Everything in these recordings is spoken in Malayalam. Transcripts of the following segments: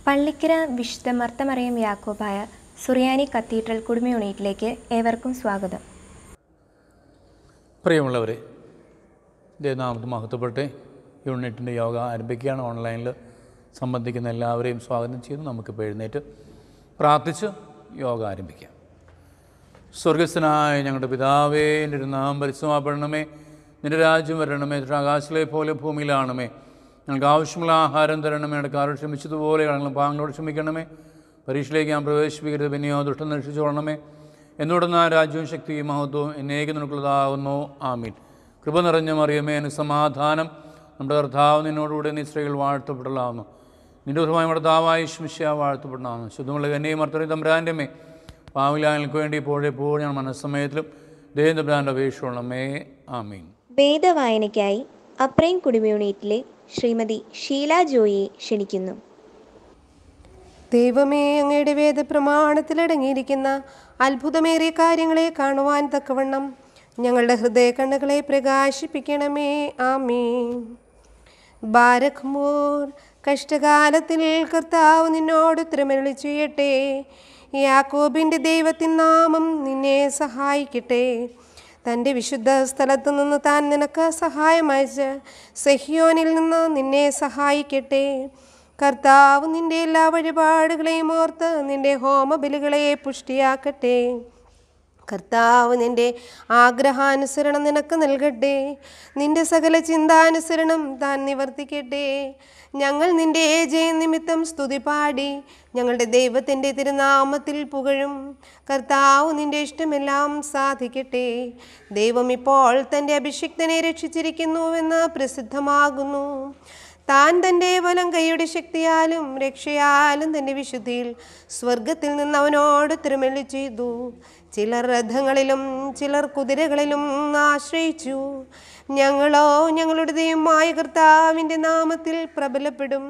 പള്ളിക്കര വിശുദ്ധ മർത്തമറിയം യാക്കോബായ സുറിയാനി കത്തീഡ്രൽ കുടുംബ യൂണിറ്റിലേക്ക് ഏവർക്കും സ്വാഗതം. പ്രിയമുള്ളവരെ, ദൈവനാമത്തിൽ മഹത്വപ്പെട്ട് യൂണിറ്റിൻ്റെ യോഗ ആരംഭിക്കുകയാണ്. ഓൺലൈനിൽ സംബന്ധിക്കുന്ന എല്ലാവരെയും സ്വാഗതം ചെയ്ത് നമുക്കിപ്പോൾ എഴുന്നേറ്റ് പ്രാർത്ഥിച്ച് യോഗ ആരംഭിക്കാം. സ്വർഗസ്ഥനായ ഞങ്ങളുടെ പിതാവേ, എൻ്റെ ഒരു നാമം പരിശുദ്ധമാക്കപ്പെടണമേ, നിൻ്റെ രാജ്യം വരണമേ, ആകാശത്തിലെ പോലെ ഭൂമിയിലാണമേ. ഞങ്ങൾക്ക് ആവശ്യമുള്ള ആഹാരം തരണമേ, ഞങ്ങളുടെ കാരോട് ക്ഷമിച്ചതുപോലെ ഞങ്ങളും പാങ്ങളോട് ക്ഷമിക്കണമേ. പരീക്ഷയിലേക്ക് ഞാൻ പ്രവേശിപ്പിക്കരുത്, പിന്നെയോ ദുഷ്ടം രക്ഷിച്ചോളണമേ. എന്നോടൊന്ന് ആ രാജ്യവും ശക്തിയും മഹത്വവും എന്നേക്കും നിനക്കുള്ളതാകുന്നു. ആമീൻ. കൃപ നിറഞ്ഞ മറിയമേ, എനിക്ക് സമാധാനം. നമ്മുടെ കർത്താവ് നിന്നോടുകൂടെ നീ സ്ത്രീകൾ വാഴ്ത്തപ്പെടലാവുന്നു. നിൻ്റെ ഉറവായ ഭർത്താവായ യേശുമിശിഹാ വാഴ്ത്തപ്പെടലാവുന്നു. ശുദ്ധമുള്ള കന്യകയും മർത്തറി തമ്പുരാൻ്റെ മേ, പാവിലായങ്ങൾക്ക് വേണ്ടി ഇപ്പോഴെപ്പോഴും ഞാൻ മനസ്സമയത്തിലും ദൈവം തമ്പുരാൻ്റെ അപേക്ഷയുള്ളമേ. ആമീൻ. വേദവായനയ്ക്കായി അപ്രൈം കുടുംബ യൂണിറ്റിലെ ശ്രീമതി ഷീല ജോയിയെ ക്ഷണിക്കുന്നു. ദൈവമേ, അങ്ങയുടെ വേദപ്രമാണത്തിലടങ്ങിയിരിക്കുന്ന അത്ഭുതമേറിയ കാര്യങ്ങളെ കാണുവാൻ തക്കവണ്ണം ഞങ്ങളുടെ ഹൃദയ കണ്ണുകളെ പ്രകാശിപ്പിക്കണമേ. ആമീൻ. Barak more. കഷ്ടകാലത്തിൽ കർത്താവ് നിന്നോട് ഉത്തരമരുളി ചെയ്യട്ടെ. യാക്കോബിൻ്റെ ദൈവത്തിൻ നാമം നിന്നെ സഹായിക്കട്ടെ. തൻ്റെ വിശുദ്ധ സ്ഥലത്തു നിന്ന് താൻ നിനക്ക് സഹായമയച്ച് സെഹ്യോനിൽ നിന്ന് നിന്നെ സഹായിക്കട്ടെ. കർത്താവ് നിൻ്റെ എല്ലാ വഴിപാടുകളെയും ഓർത്ത് നിൻ്റെ ഹോമബലികളെ പുഷ്ടിയാക്കട്ടെ. കർത്താവ് നിൻ്റെ ആഗ്രഹാനുസരണം നിനക്ക് നൽകട്ടെ. നിൻ്റെ സകല ചിന്താനുസരണം താൻ നിവർത്തിക്കട്ടെ. ഞങ്ങൾ നിൻ്റെ ജയനിമിത്തം സ്തുതി പാടി ഞങ്ങളുടെ ദൈവത്തിൻ്റെ തിരുനാമത്തിൽ പുകഴും. കർത്താവ് നിൻ്റെ ഇഷ്ടമെല്ലാം സാധിക്കട്ടെ. ദൈവം ഇപ്പോൾ തൻ്റെ അഭിഷിക്തനെ രക്ഷിച്ചിരിക്കുന്നുവെന്ന് പ്രസിദ്ധമാകുന്നു. താൻ തൻ്റെ വലം കൈയുടെ ശക്തിയാലും രക്ഷയാലും തൻ്റെ വിശുദ്ധിയിൽ സ്വർഗത്തിൽ നിന്ന് അവനോട് ഉത്തരമരുളി ചെയ്തു. ചിലർ രഥങ്ങളിലും ചിലർ കുതിരകളിലും ആശ്രയിച്ചു. ഞങ്ങളോ ഞങ്ങളുടെ ദൈവമായ കർത്താവിൻ്റെ നാമത്തിൽ പ്രബലപ്പെടും.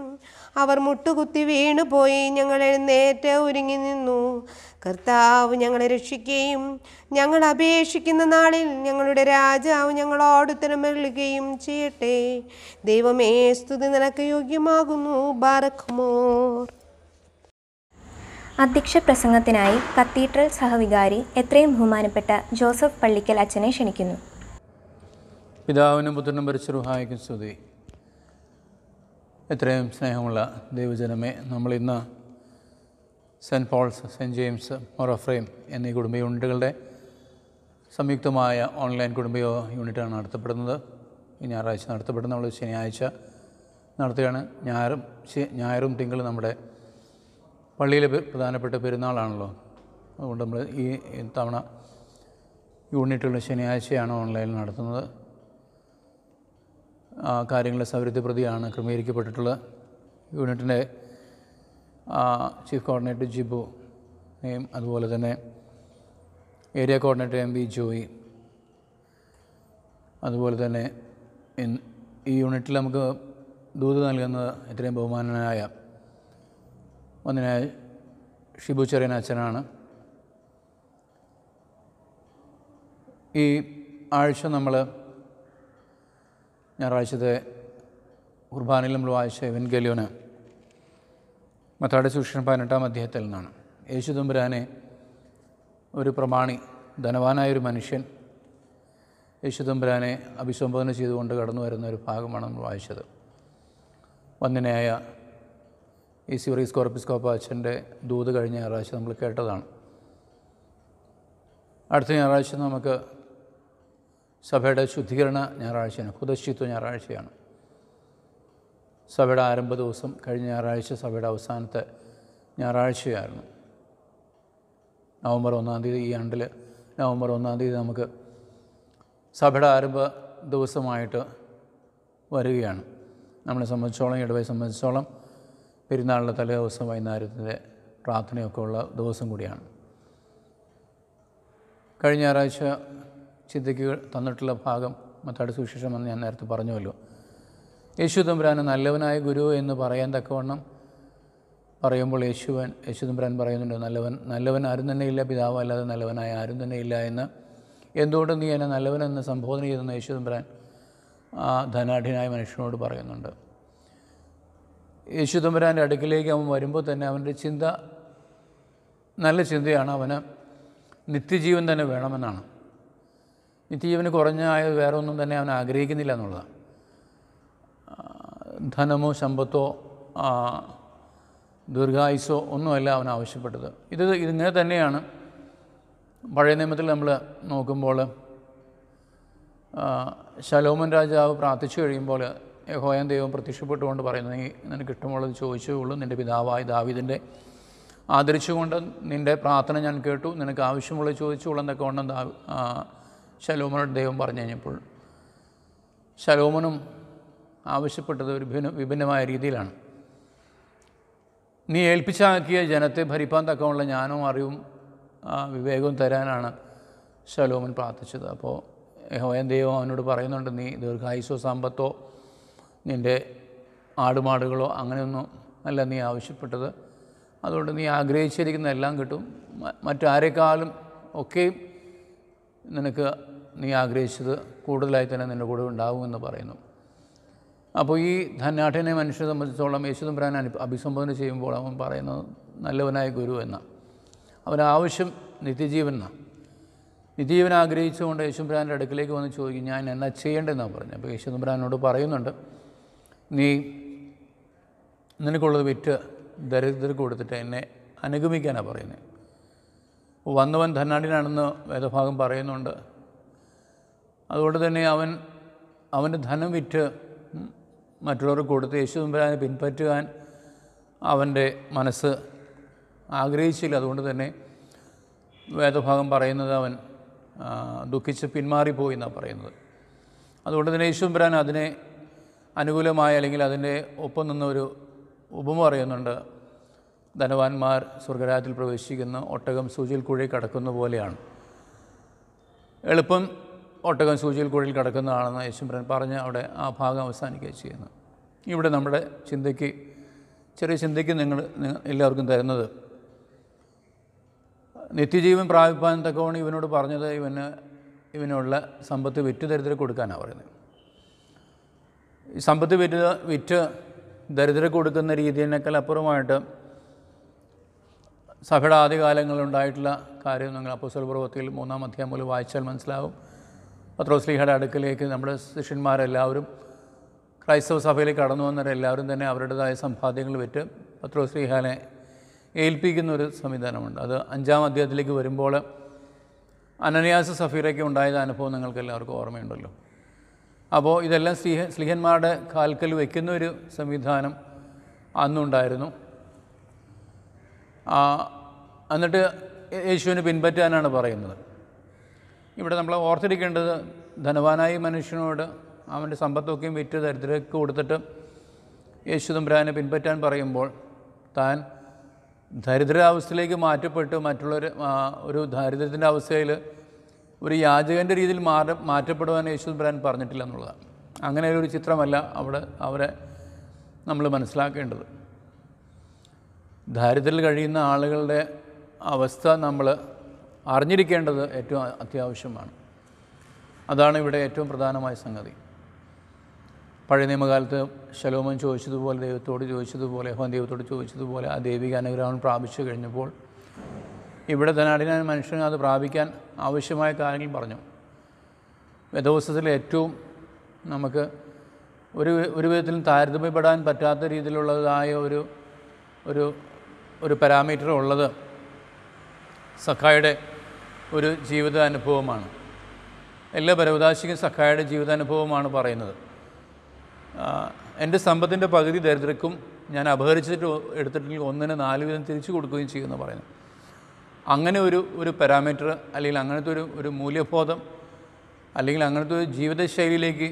അവർ മുട്ടുകുത്തി വീണുപോയി. ഞങ്ങൾ എഴുന്നേറ്റ് ഒരുങ്ങി നിന്നു. കർത്താവ് ഞങ്ങളെ രക്ഷിക്കുകയും ഞങ്ങൾ അപേക്ഷിക്കുന്ന നാളിൽ ഞങ്ങളുടെ രാജാവ് ഞങ്ങളോട് ഉത്തരമരുളുകയും ചെയ്യട്ടെ. ദൈവമേ, സ്തുതി നിനക്ക് യോഗ്യമാകുന്നു. Barak more. അധ്യക്ഷ പ്രസംഗത്തിനായി കത്തീഡ്രൽ സഹവികാരി എത്രയും ബഹുമാനപ്പെട്ട ജോസഫ് പള്ളിക്കൽ അച്ഛനെ ക്ഷണിക്കുന്നു. പിതാവിനും പുത്രനും പരിശുദ്ധ സ്തുതി. എത്രയും സ്നേഹമുള്ള ദൈവജനമേ, നമ്മളിന്ന് സെൻറ്റ് പോൾസ്, സെൻറ്റ് ജെയിംസ്, മൊറഫ്രെയിം എന്നീ കുടുംബ യൂണിറ്റുകളുടെ സംയുക്തമായ ഓൺലൈൻ കുടുംബ യൂണിറ്റാണ് നടത്തപ്പെടുന്നത്. ഈ ഞായറാഴ്ച നടത്തപ്പെടുന്ന നമ്മൾ ശനിയാഴ്ച നടത്തുകയാണ്. ഞായറും തിങ്കളും നമ്മുടെ പള്ളിയിലെ പ്രധാനപ്പെട്ട പെരുന്നാളാണല്ലോ. അതുകൊണ്ട് നമ്മൾ ഈ തവണ യൂണിറ്റുകൾ ശനിയാഴ്ചയാണ് ഓൺലൈനിൽ നടത്തുന്നത്. കാര്യങ്ങളുടെ സൗകര്യത്തെ പ്രതിയാണ് ക്രമീകരിക്കപ്പെട്ടിട്ടുള്ളത്. യൂണിറ്റിൻ്റെ ചീഫ് കോർഡിനേറ്റർ ജിബുനെയും അതുപോലെ തന്നെ ഏരിയ കോർഡിനേറ്റർ MB ജോയി, അതുപോലെ തന്നെ ഈ യൂണിറ്റിൽ നമുക്ക് ദൂത് നൽകുന്നത് എത്രയും ബഹുമാനനായ ഒന്നിനായ ഷിബു ചെറിയൻ അച്ഛനാണ്. ഈ ആഴ്ച നമ്മൾ ഞായറാഴ്ചത്തെ കുർബാനയിൽ നമ്മൾ വായിച്ച എവൻഗേലിയോന് മത്തായിയുടെ സുവിശേഷം 18-ാം അധ്യായത്തിൽ നിന്നാണ്. യേശു തമ്പുരാനെ ഒരു പ്രമാണി, ധനവാനായൊരു മനുഷ്യൻ യേശു തമ്പുരാനെ അഭിസംബോധന ചെയ്തുകൊണ്ട് കടന്നു വരുന്ന ഒരു ഭാഗമാണ് നമ്മൾ വായിച്ചത്. വന്ദനയായ EC വർഗീസ് കോർപ്പിസ്കോപ്പ അച്ഛൻ്റെ ദൂത് കഴിഞ്ഞ ഞായറാഴ്ച നമ്മൾ കേട്ടതാണ്. അടുത്ത ഞായറാഴ്ച നമുക്ക് സഭയുടെ ശുദ്ധീകരണ ഞായറാഴ്ചയാണ്, ഹുദശിത്വ ഞായറാഴ്ചയാണ്. സഭയുടെ ആരംഭ ദിവസം കഴിഞ്ഞ ഞായറാഴ്ച സഭയുടെ അവസാനത്തെ ഞായറാഴ്ചയായിരുന്നു. നവംബർ 1-ാം തീയതി, ഈ ആണ്ടിൽ നവംബർ 1-ാം തീയതി നമുക്ക് സഭയുടെ ആരംഭ ദിവസമായിട്ട് വരികയാണ്. നമ്മളെ സംബന്ധിച്ചോളം, ഇടവയെ സംബന്ധിച്ചോളം പെരുന്നാളിൻ്റെ തലേ ദിവസം വൈകുന്നേരത്തിൻ്റെ പ്രാർത്ഥനയൊക്കെ ഉള്ള ദിവസം കൂടിയാണ്. കഴിഞ്ഞ ഞായറാഴ്ച ചിന്തയ്ക്ക് തന്നിട്ടുള്ള ഭാഗം മത്തായിയുടെ സുവിശേഷം എന്ന് ഞാൻ നേരത്തെ പറഞ്ഞുവല്ലോ. യേശു തമ്പുരാന് നല്ലവനായ ഗുരു എന്ന് പറയാൻ തക്കവണ്ണം പറയുമ്പോൾ യേശു തമ്പുരാൻ പറയുന്നുണ്ട്, നല്ലവൻ ആരും തന്നെ ഇല്ല, പിതാവ് അല്ലാതെ നല്ലവനായ ആരും തന്നെ ഇല്ല എന്ന്. എന്തുകൊണ്ട് നീ എന്നെ നല്ലവനെന്ന് സംബോധന ചെയ്തെന്ന് യേശു തമ്പുരാൻ ആ ധനാഢ്യനായ മനുഷ്യനോട് പറയുന്നുണ്ട്. യേശു തമ്പുരാൻ്റെ അടുക്കിലേക്ക് അവൻ വരുമ്പോൾ തന്നെ അവൻ്റെ ചിന്ത നല്ല ചിന്തയാണ്. അവന് നിത്യജീവൻ തന്നെ വേണമെന്നാണ്. നിത്യജീവന് കുറഞ്ഞായത് വേറെ ഒന്നും തന്നെ അവൻ ആഗ്രഹിക്കുന്നില്ല എന്നുള്ളതാണ്. ധനമോ സമ്പത്തോ ദീർഘായുസോ ഒന്നുമല്ല അവൻ ആവശ്യപ്പെട്ടത്. ഇതിങ്ങനെ തന്നെയാണ് പഴയ നിയമത്തിൽ നമ്മൾ നോക്കുമ്പോൾ ശലോമോൻ രാജാവ് പ്രാർത്ഥിച്ചു കഴിയുമ്പോൾ യഹോവയായ ദൈവം പ്രത്യക്ഷപ്പെട്ടുകൊണ്ട് പറയുന്നത്, നീ നിനക്ക് ഇഷ്ടമുള്ളത് ചോദിച്ചുകൊള്ളൂ, നിൻ്റെ പിതാവായ ദാവീദിൻ്റെ ആദരിച്ചുകൊണ്ട് നിൻ്റെ പ്രാർത്ഥന ഞാൻ കേട്ടു, നിനക്ക് ആവശ്യമുള്ളത് ചോദിച്ചുകൊള്ളെന്നൊക്കെ ഉണ്ടെന്ന് ശലോമോനോട് ദൈവം പറഞ്ഞു കഴിഞ്ഞപ്പോൾ ശലോമോനും ആവശ്യപ്പെട്ടത് ഒരു വിഭിന്നമായ രീതിയിലാണ്. നീ ഏൽപ്പിച്ചാക്കിയ ജനത്തെ ഭരിപ്പാൻ തക്കമുള്ള ജ്ഞാനവും അറിവും വിവേകവും തരാനാണ് ശലോമോൻ പ്രാർത്ഥിച്ചത്. അപ്പോൾ യഹോവയായ ദൈവം അവനോട് പറയുന്നുണ്ട്, നീ ദീർഘായുസോ സമ്പത്തോ നിൻ്റെ ആടുമാടുകളോ അങ്ങനെയൊന്നും അല്ല നീ ആവശ്യപ്പെട്ടത്. അതുകൊണ്ട് നീ ആഗ്രഹിച്ചിരിക്കുന്ന എല്ലാം കിട്ടും. മറ്റാരെക്കാളും ഒക്കെയും നിനക്ക് നീ ആഗ്രഹിച്ചത് കൂടുതലായി തന്നെ നിൻ്റെ കൂടെ ഉണ്ടാകുമെന്ന് പറയുന്നു. അപ്പോൾ ഈ ധനാഠ്യനെ മനുഷ്യനെ സംബന്ധിച്ചോളം യേശു തമ്പുരാൻ അഭിസംബോധന ചെയ്യുമ്പോൾ അവൻ പറയുന്നത് നല്ലവനായ ഗുരു എന്നാണ്. അവനാവശ്യം നിത്യജീവൻ എന്നാണ്. നിത്യജീവൻ ആഗ്രഹിച്ചുകൊണ്ട് യേശു തമ്പുരാൻ്റെ അടുക്കിലേക്ക് വന്ന് ചോദിക്കും, ഞാൻ എന്നാ ചെയ്യേണ്ടതെന്നാണ് പറഞ്ഞത്. അപ്പോൾ യേശു തമ്പുരാനോട് പറയുന്നുണ്ട്, നീ നിനക്കുള്ളത് വിറ്റ് ദരിദ്രർക്ക് കൊടുത്തിട്ട് എന്നെ അനുഗമിക്കാനാണ് പറയുന്നത്. വന്നവൻ ധനാഢ്യനാണെന്ന് വേദഭാഗം പറയുന്നുണ്ട്. അതുകൊണ്ട് തന്നെ അവൻ്റെ ധനം വിറ്റ് മറ്റുള്ളവർക്ക് കൊടുത്ത് യേശു തമ്പുരാനെ പിൻപറ്റുവാൻ അവൻ്റെ മനസ്സ് ആഗ്രഹിച്ചില്ല. അതുകൊണ്ട് തന്നെ വേദഭാഗം പറയുന്നത് അവൻ ദുഃഖിച്ച് പിന്മാറിപ്പോയി എന്നാണ് പറയുന്നത്. അതുകൊണ്ട് തന്നെ യേശു തമ്പുരാൻ അതിനെ അനുകൂലമായ അല്ലെങ്കിൽ അതിൻ്റെ ഒപ്പം നിന്നൊരു ഉപമ പറയുന്നുണ്ട്. ധനവാന്മാർ സ്വർഗരാജ്യത്തിൽ പ്രവേശിക്കുന്ന ഒട്ടകം സൂചിയിൽ കുഴി കടക്കുന്ന പോലെയാണ്. എളുപ്പം ഒട്ടകം സൂചിയിൽ കുഴിയിൽ കിടക്കുന്നതാണെന്ന് യേശുബ്രാൻ പറഞ്ഞ് അവിടെ ആ ഭാഗം അവസാനിക്കുകയാണ് ചെയ്യുന്നത്. ഇവിടെ നമ്മുടെ ചിന്തയ്ക്ക് ചെറിയ ചിന്തയ്ക്ക് നിങ്ങൾ എല്ലാവർക്കും തരുന്നത് നിത്യജീവൻ പ്രാപിപ്പാൻ തക്കവണ്ണം ഇവനോട് പറഞ്ഞത് ഇവനുള്ള സമ്പത്ത് വിറ്റ് ദരിദ്രർക്ക് കൊടുക്കാനാണ് പറയുന്നത്. ഈ സമ്പത്ത് വിറ്റ് ദരിദ്രർക്ക് കൊടുക്കുന്ന രീതിയിനേക്കാൾ അപ്പുറമായിട്ട് സഭയുടെ ആദ്യകാലങ്ങളിലുണ്ടായിട്ടുള്ള കാര്യം നിങ്ങൾ അപ്പോസ്തല പ്രവൃത്തിയിൽ 3-ാം അധ്യായം മുതൽ വായിച്ചാൽ മനസ്സിലാവും. പത്രോസ്ലീഹയുടെ അടുക്കലേക്ക് നമ്മുടെ ശിഷ്യന്മാരെല്ലാവരും ക്രൈസ്തവ സഭയിലേക്ക് കടന്നു വന്നവരെല്ലാവരും തന്നെ അവരുടേതായ സമ്പാദ്യങ്ങൾ വിറ്റ് പത്രോസ്ലീഹനെ ഏൽപ്പിക്കുന്നൊരു സംവിധാനമുണ്ട്. അത് 5-ാം അധ്യായത്തിലേക്ക് വരുമ്പോൾ അനനിയാസ് സഫീറയ്ക്ക് ഉണ്ടായ അനുഭവം നിങ്ങൾക്ക് എല്ലാവർക്കും ഓർമ്മയുണ്ടല്ലോ. അപ്പോൾ ഇതെല്ലാം സ്ലീഹന്മാരുടെ കാൽക്കൽ വയ്ക്കുന്ന ഒരു സംവിധാനം അന്നുണ്ടായിരുന്നു. എന്നിട്ട് യേശുവിനെ പിൻപറ്റാനാണ് പറയുന്നത്. ഇവിടെ നമ്മൾ ഓർത്തിരിക്കേണ്ടത്, ധനവാനായ മനുഷ്യനോട് അവൻ്റെ സമ്പത്തൊക്കെയും വിറ്റ് ദരിദ്രർക്ക് കൊടുത്തിട്ട് യേശു തമ്പുരാനെ പിൻപറ്റാൻ പറയുമ്പോൾ താൻ ദരിദ്രാവസ്ഥയിലേക്ക് മാറ്റപ്പെട്ട് മറ്റുള്ളവർ ഒരു ദാരിദ്ര്യത്തിൻ്റെ അവസ്ഥയിൽ ഒരു യാചകൻ്റെ രീതിയിൽ മാറ്റപ്പെടുവാൻ യേശു തമ്പുരാൻ പറഞ്ഞിട്ടില്ല എന്നുള്ളതാണ്. അങ്ങനെ ഒരു ചിത്രമല്ല അവരെ നമ്മൾ മനസ്സിലാക്കേണ്ടത്. ദാരിദ്ര്യത്തിൽ കഴിയുന്ന ആളുകളുടെ അവസ്ഥ നമ്മൾ അറിഞ്ഞിരിക്കേണ്ടത് ഏറ്റവും അത്യാവശ്യമാണ്. അതാണ് ഇവിടെ ഏറ്റവും പ്രധാനമായ സംഗതി. പഴയ നിയമകാലത്ത് ശലോമോൻ ചോദിച്ചതുപോലെ ദൈവത്തോട് ചോദിച്ചതുപോലെ ദൈവത്തോട് ചോദിച്ചതുപോലെ ആ ദൈവിക അനുഗ്രഹം പ്രാപിച്ചു കഴിഞ്ഞപ്പോൾ ഇവിടെ ധനാഢ്യനായ മനുഷ്യന് അത് പ്രാപിക്കാൻ ആവശ്യമായ കാര്യങ്ങൾ പറഞ്ഞു. വേദപുസ്തകത്തിൽ ഏറ്റവും നമുക്ക് ഒരു വിധത്തിലും താരതമ്യപ്പെടാൻ പറ്റാത്ത രീതിയിലുള്ളതായ ഒരു പാരാമീറ്റർ ഉള്ളത് സഖായുടെ ഒരു ജീവിതാനുഭവമാണ്. എല്ലാ പരവതാശിക്കും സഖായുടെ ജീവിതാനുഭവമാണ് പറയുന്നത്. എൻ്റെ സമ്പത്തിൻ്റെ പകുതി ദരിദ്രർക്കും ഞാൻ അപഹരിച്ചിട്ട് എടുത്തിട്ടുണ്ടെങ്കിൽ 1-ന് 4 വീതം തിരിച്ചു കൊടുക്കുകയും ചെയ്യുമെന്ന് പറയുന്നു. അങ്ങനെ ഒരു പാരാമീറ്റർ അല്ലെങ്കിൽ അങ്ങനത്തെ ഒരു മൂല്യബോധം അല്ലെങ്കിൽ അങ്ങനത്തെ ഒരു ജീവിതശൈലിയിലേക്ക്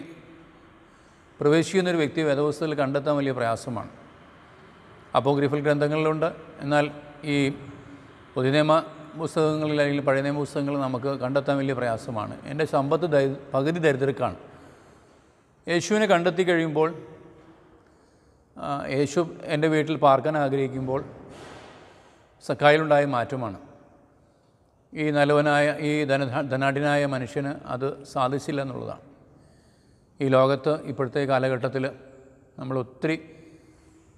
പ്രവേശിക്കുന്നൊരു വ്യക്തി വേദപുസ്തകത്തിൽ കണ്ടെത്താൻ വലിയ പ്രയാസമാണ്. അപ്പോക്രിഫൽ ഗ്രന്ഥങ്ങളിലുണ്ട്, എന്നാൽ ഈ പുതിയ നിയമ പുസ്തകങ്ങളിൽ അല്ലെങ്കിൽ പഴയ നിയമ പുസ്തകങ്ങളിൽ നമുക്ക് കണ്ടെത്താൻ വലിയ പ്രയാസമാണ്. എൻ്റെ സമ്പത്ത് പകുതി ദരിദ്രർക്കാണ്. യേശുവിനെ കണ്ടെത്തി കഴിയുമ്പോൾ, യേശു എൻ്റെ വീട്ടിൽ പാർക്കാൻ ആഗ്രഹിക്കുമ്പോൾ സഖായിലുണ്ടായ മാറ്റമാണ്. ഈ നല്ലവനായ ഈ ധനാഢ്യനായ മനുഷ്യന് അത് സാധിച്ചില്ല എന്നുള്ളതാണ്. ഈ ലോകത്ത് ഇപ്പോഴത്തെ കാലഘട്ടത്തിൽ നമ്മൾ ഒത്തിരി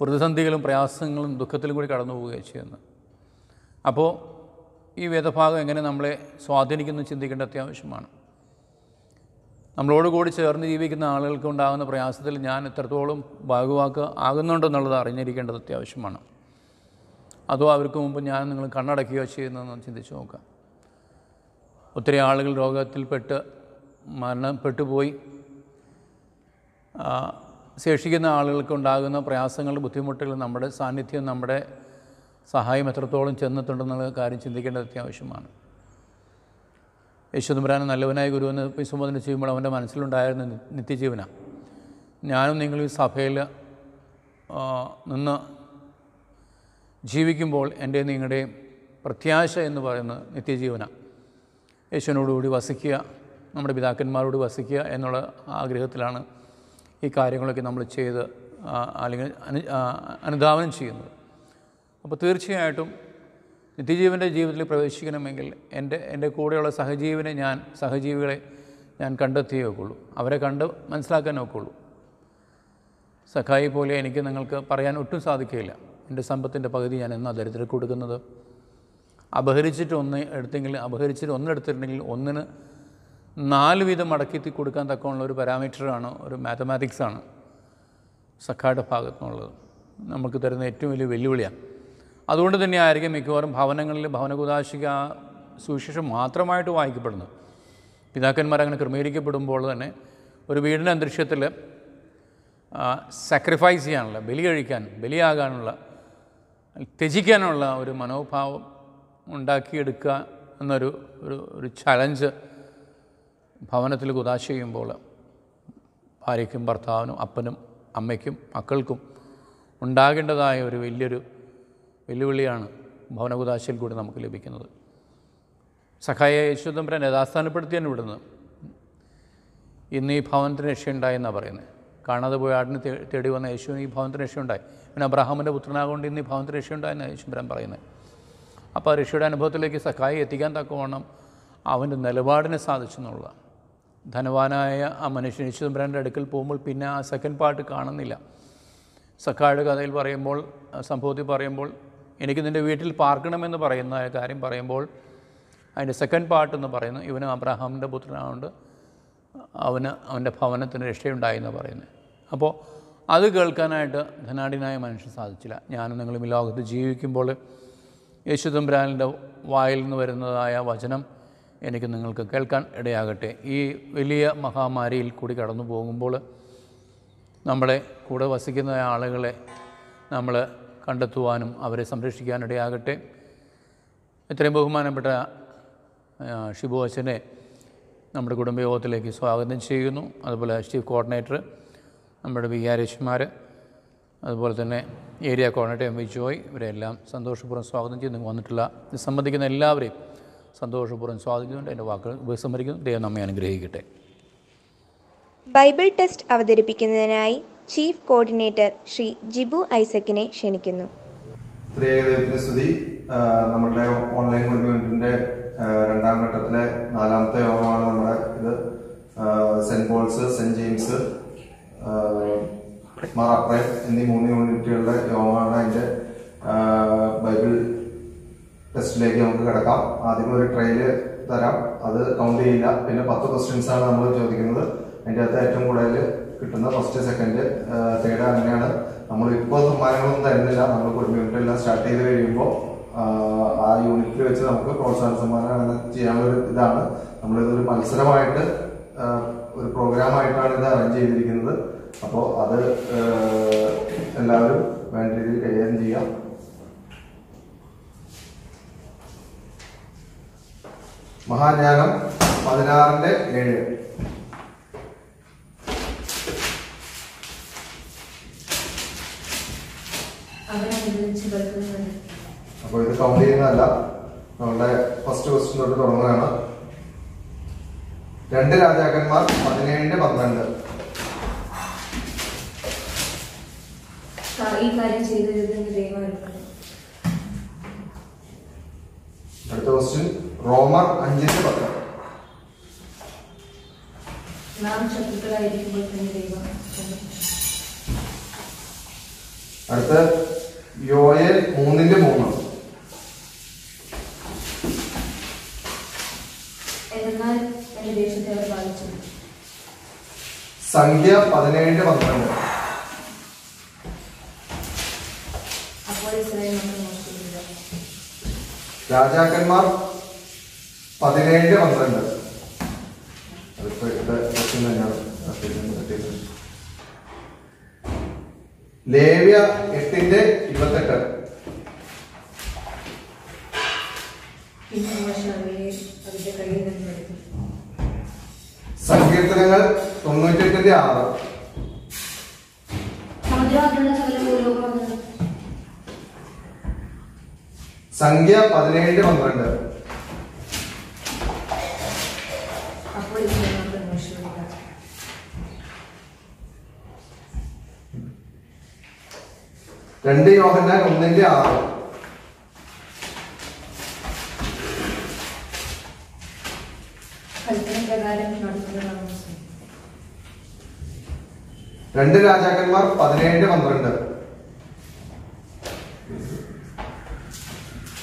പ്രതിസന്ധികളും പ്രയാസങ്ങളും ദുഃഖത്തിലും കൂടി കടന്നു പോവുകയാണ് ചെയ്യുന്നത്. അപ്പോൾ ഈ വേദഭാഗം എങ്ങനെ നമ്മളെ സ്വാധീനിക്കുന്നു ചിന്തിക്കേണ്ട അത്യാവശ്യമാണ്. നമ്മളോട് കൂടി ചേർന്ന് ജീവിക്കുന്ന ആളുകൾക്ക് ഉണ്ടാകുന്ന പ്രയാസത്തിൽ ഞാൻ എത്രത്തോളം ഭാഗവാക്ക് ആകുന്നുണ്ടെന്നുള്ളത് അറിഞ്ഞിരിക്കേണ്ടത് അത്യാവശ്യമാണ്. അതോ അവർക്ക് മുമ്പ് ഞാൻ നിങ്ങൾ കണ്ണടക്കുകയോ ചെയ്യുന്നതെന്ന് ചിന്തിച്ച് നോക്കാം. ഒത്തിരി ആളുകൾ രോഗത്തിൽപ്പെട്ട് മരണപ്പെട്ടുപോയി ശേഷിക്കുന്ന ആളുകൾക്ക് ഉണ്ടാകുന്ന പ്രയാസങ്ങൾ, ബുദ്ധിമുട്ടുകൾ, നമ്മുടെ സാന്നിധ്യം, നമ്മുടെ സഹായം എത്രത്തോളം ചെന്നെത്തുണ്ടെന്നുള്ള കാര്യം ചിന്തിക്കേണ്ടത് അത്യാവശ്യമാണ്. യേശുദമ്പുരാൻ നല്ലവനായ ഗുരുവെന്ന് അഭിസംബോധന ചെയ്യുമ്പോൾ അവൻ്റെ മനസ്സിലുണ്ടായിരുന്ന നിത്യജീവനാണ്. ഞാനും നിങ്ങൾ ഈ സഭയിൽ നിന്ന് ജീവിക്കുമ്പോൾ എൻ്റെ നിങ്ങളുടെയും പ്രത്യാശ എന്ന് പറയുന്നത് നിത്യജീവനാണ്. യേശുവിനോടുകൂടി വസിക്കുക, നമ്മുടെ പിതാക്കന്മാരോട് വസിക്കുക എന്നുള്ള ആഗ്രഹത്തിലാണ് ഈ കാര്യങ്ങളൊക്കെ നമ്മൾ ചെയ്ത് അല്ലെങ്കിൽ അനുധാവനം ചെയ്യുന്നത്. അപ്പോൾ തീർച്ചയായിട്ടും നിത്യജീവൻ്റെ ജീവിതത്തിൽ പ്രവേശിക്കണമെങ്കിൽ എൻ്റെ കൂടെയുള്ള സഹജീവികളെ ഞാൻ കണ്ടെത്തിയേ ഒക്കുള്ളൂ, അവരെ കണ്ട് മനസ്സിലാക്കാൻ ഒക്കുള്ളൂ. സഖായി പോലെ എനിക്ക് നിങ്ങൾക്ക് പറയാൻ ഒട്ടും സാധിക്കുകയില്ല. എൻ്റെ സമ്പത്തിൻ്റെ പകുതി ഞാൻ എന്നാ ദരിദ്രർക്ക് കൊടുക്കുന്നത്. അപഹരിച്ചിട്ട് ഒന്നെടുത്തിട്ടുണ്ടെങ്കിൽ ഒന്നിന് 4 വീതം മടക്കി കൊടുക്കാൻ തക്കമുള്ള ഒരു പാരാമീറ്ററാണ്, ഒരു മാത്തമാറ്റിക്സാണ് സഖായുടെ ഭാഗത്തുനിന്നുള്ളത്. നമുക്ക് തരുന്ന ഏറ്റവും വലിയ വെല്ലുവിളിയാണ്. അതുകൊണ്ട് തന്നെ ആയിരിക്കും മിക്കവാറും ഭവനങ്ങളിൽ ഭവനകുദാശിക സുവിശേഷം മാത്രമായിട്ട് വായിക്കപ്പെടുന്നത്. പിതാക്കന്മാരങ്ങനെ ക്രമീകരിക്കപ്പെടുമ്പോൾ തന്നെ ഒരു വീടിൻ്റെ അന്തരീക്ഷത്തിൽ സാക്രിഫൈസ് ചെയ്യാനുള്ള, ബലിയാകാനുള്ള, ത്യജിക്കാനുള്ള ഒരു മനോഭാവം ഉണ്ടാക്കിയെടുക്കുക എന്നൊരു ഒരു ചലഞ്ച് ഭവനത്തിൽ കുദാശ ചെയ്യുമ്പോൾ ഭാര്യയ്ക്കും ഭർത്താവിനും അപ്പനും അമ്മയ്ക്കും മക്കൾക്കും ഉണ്ടാകേണ്ടതായ ഒരു വലിയൊരു വെല്ലുവിളിയാണ് ഭവനകുദാശയിൽ കൂടി നമുക്ക് ലഭിക്കുന്നത്. സഖായ യേശുദമ്പുരാൻ യഥാസ്ഥാനപ്പെടുത്തിയാണ് വിടുന്നത്. ഇന്ന് ഈ ഭവനത്തിന് രക്ഷയുണ്ടായെന്നാണ് പറയുന്നത്. കാണാതെ പോയ ആടിന് തേടി വന്ന യേശുവിന് ഈ ഭവനത്തിന് രക്ഷയുണ്ടായി. പിന്നെ അബ്രഹാമിൻ്റെ പുത്രനാകൊണ്ട് ഇന്ന് ഈ ഭവനത്തിന് രക്ഷയുണ്ടായെന്നാണ് യേശുദമ്പുരാൻ പറയുന്നത്. അപ്പോൾ ആ രക്ഷയുടെ അനുഭവത്തിലേക്ക് സഖായി എത്തിക്കാൻ തക്കവണ്ണം അവൻ്റെ നിലപാടിനെ സാധിച്ചു എന്നുള്ളതാണ്. ധനവാനായ ആ മനുഷ്യൻ യേശുദമ്പുരാൻ്റെ അടുക്കൽ പോകുമ്പോൾ പിന്നെ ആ സെക്കൻഡ് പാർട്ട് കാണുന്നില്ല. സഖായുടെ കഥയിൽ പറയുമ്പോൾ, സംഭവത്തിൽ പറയുമ്പോൾ, എനിക്ക് നിൻ്റെ വീട്ടിൽ പാർക്കണമെന്ന് പറയുന്ന കാര്യം പറയുമ്പോൾ അതിൻ്റെ സെക്കൻഡ് പാർട്ട് എന്ന് പറയുന്നത് ഇവന് അബ്രഹാമിൻ്റെ പുത്രനാകൊണ്ട് അവൻ്റെ ഭവനത്തിന് രക്ഷയുണ്ടായെന്ന് പറയുന്നത്. അപ്പോൾ അത് കേൾക്കാനായിട്ട് ധനാഢ്യനായ മനുഷ്യൻ സാധിച്ചില്ല. ഞാനും നിങ്ങളും ഈ ലോകത്ത് ജീവിക്കുമ്പോൾ യേശുദമ്പുരാനിൻ്റെ വായിൽ നിന്ന് വരുന്നതായ വചനം എനിക്ക് നിങ്ങൾക്ക് കേൾക്കാൻ ഇടയാകട്ടെ. ഈ വലിയ മഹാമാരിയിൽ കൂടി കടന്നു പോകുമ്പോൾ നമ്മളെ കൂടെ വസിക്കുന്ന ആളുകളെ നമ്മൾ കണ്ടെത്തുവാനും അവരെ സംരക്ഷിക്കാനിടയാകട്ടെ. ഇത്രയും ബഹുമാനപ്പെട്ട ഷിബു അച്ഛനെ നമ്മുടെ കുടുംബയോഗത്തിലേക്ക് സ്വാഗതം ചെയ്യുന്നു. അതുപോലെ ചീഫ് കോർഡിനേറ്റർ, നമ്മുടെ വികാരിമാർ, അതുപോലെ തന്നെ area coordinator M V Joy, ഇവരെല്ലാം സന്തോഷപൂർവ്വം സ്വാഗതം ചെയ്തു. നിങ്ങൾ വന്നിട്ടുള്ള സംബന്ധിക്കുന്ന എല്ലാവരെയും സന്തോഷപൂർവ്വം സ്വാഗതിച്ചുകൊണ്ട് എൻ്റെ വാക്കുകൾ ഉപസംഹരിക്കുന്നു. ദൈവം നമ്മെ അനുഗ്രഹിക്കട്ടെ. ബൈബിൾ ടെസ്റ്റ് അവതരിപ്പിക്കുന്നതിനായി ചീഫ് കോർഡിനേറ്റർ ശ്രീ ജിബു ഐസക്കിനെ ക്ഷണിക്കുന്നു. സ്തുതി. നമ്മളുടെ ഓൺലൈൻ കമ്മ്യൂണിറ്റിന്റെ 2ാം ഘട്ടത്തിലെ 4ാമത്തെ യോഗമാണ് നമ്മുടെ ഇത്. Saint Paul's, Saint James, Mar Aprem എന്നീ 3 യൂണിറ്റുകളുടെ യോഗമാണ്. അതിന്റെ ബൈബിൾ ടെസ്റ്റിലേക്ക് നമുക്ക് കിടക്കാം. ആദ്യം ഒരു ട്രയല് തരാം, അത് കൗണ്ട് ചെയ്യില്ല. പിന്നെ 10 ക്വസ്റ്റ്യൻസ് ആണ് നമ്മൾ ചോദിക്കുന്നത്. അതിൻ്റെ അകത്ത് ഏറ്റവും കൂടുതൽ കിട്ടുന്ന ഫസ്റ്റ്, സെക്കൻഡ്, തേർഡ് അങ്ങനെയാണ്. നമ്മൾ ഇപ്പോൾ സമ്മാനങ്ങളൊന്നും തരുന്നില്ല. നമ്മൾ യൂണിറ്റ് എല്ലാം സ്റ്റാർട്ട് ചെയ്ത് കഴിയുമ്പോൾ ആ യൂണിറ്റിൽ വെച്ച് നമുക്ക് പ്രോത്സാഹന സമ്മാനം അങ്ങനെ ചെയ്യാനുള്ള ഇതാണ്. നമ്മളിതൊരു മത്സരമായിട്ട് ഒരു പ്രോഗ്രാമായിട്ടാണ് ഇത് അറേഞ്ച് ചെയ്തിരിക്കുന്നത്. അപ്പോൾ അത് എല്ലാവരും വേണ്ട രീതിയിൽ കൈകാര്യം ചെയ്യാം. മഹാജ്ഞാനം 16:7. അപ്പോൾ ഇത് കൗണ്ട് ചെയ്യുന്നതല്ല, നമ്മളുടെ ഫസ്റ്റ് ക്വസ്റ്റ്യൻ തൊട്ട് തുടങ്ങുകയാണ്. 2 രാജാക്കന്മാർ 17:12. അടുത്ത ക്വസ്റ്റ്യൻ റോമർ 5:10. അടുത്ത് യോയേൽ 3:3. സംഖ്യ 17:12. രാജാക്കന്മാർ 17:12. ലേവ്യ 8:28. സങ്കീർത്തനങ്ങൾ 98:6. സംഖ്യ 17:12. രണ്ട് യോഹന്നാൻ 1:6. രണ്ട് രാജാക്കന്മാർ 17:12.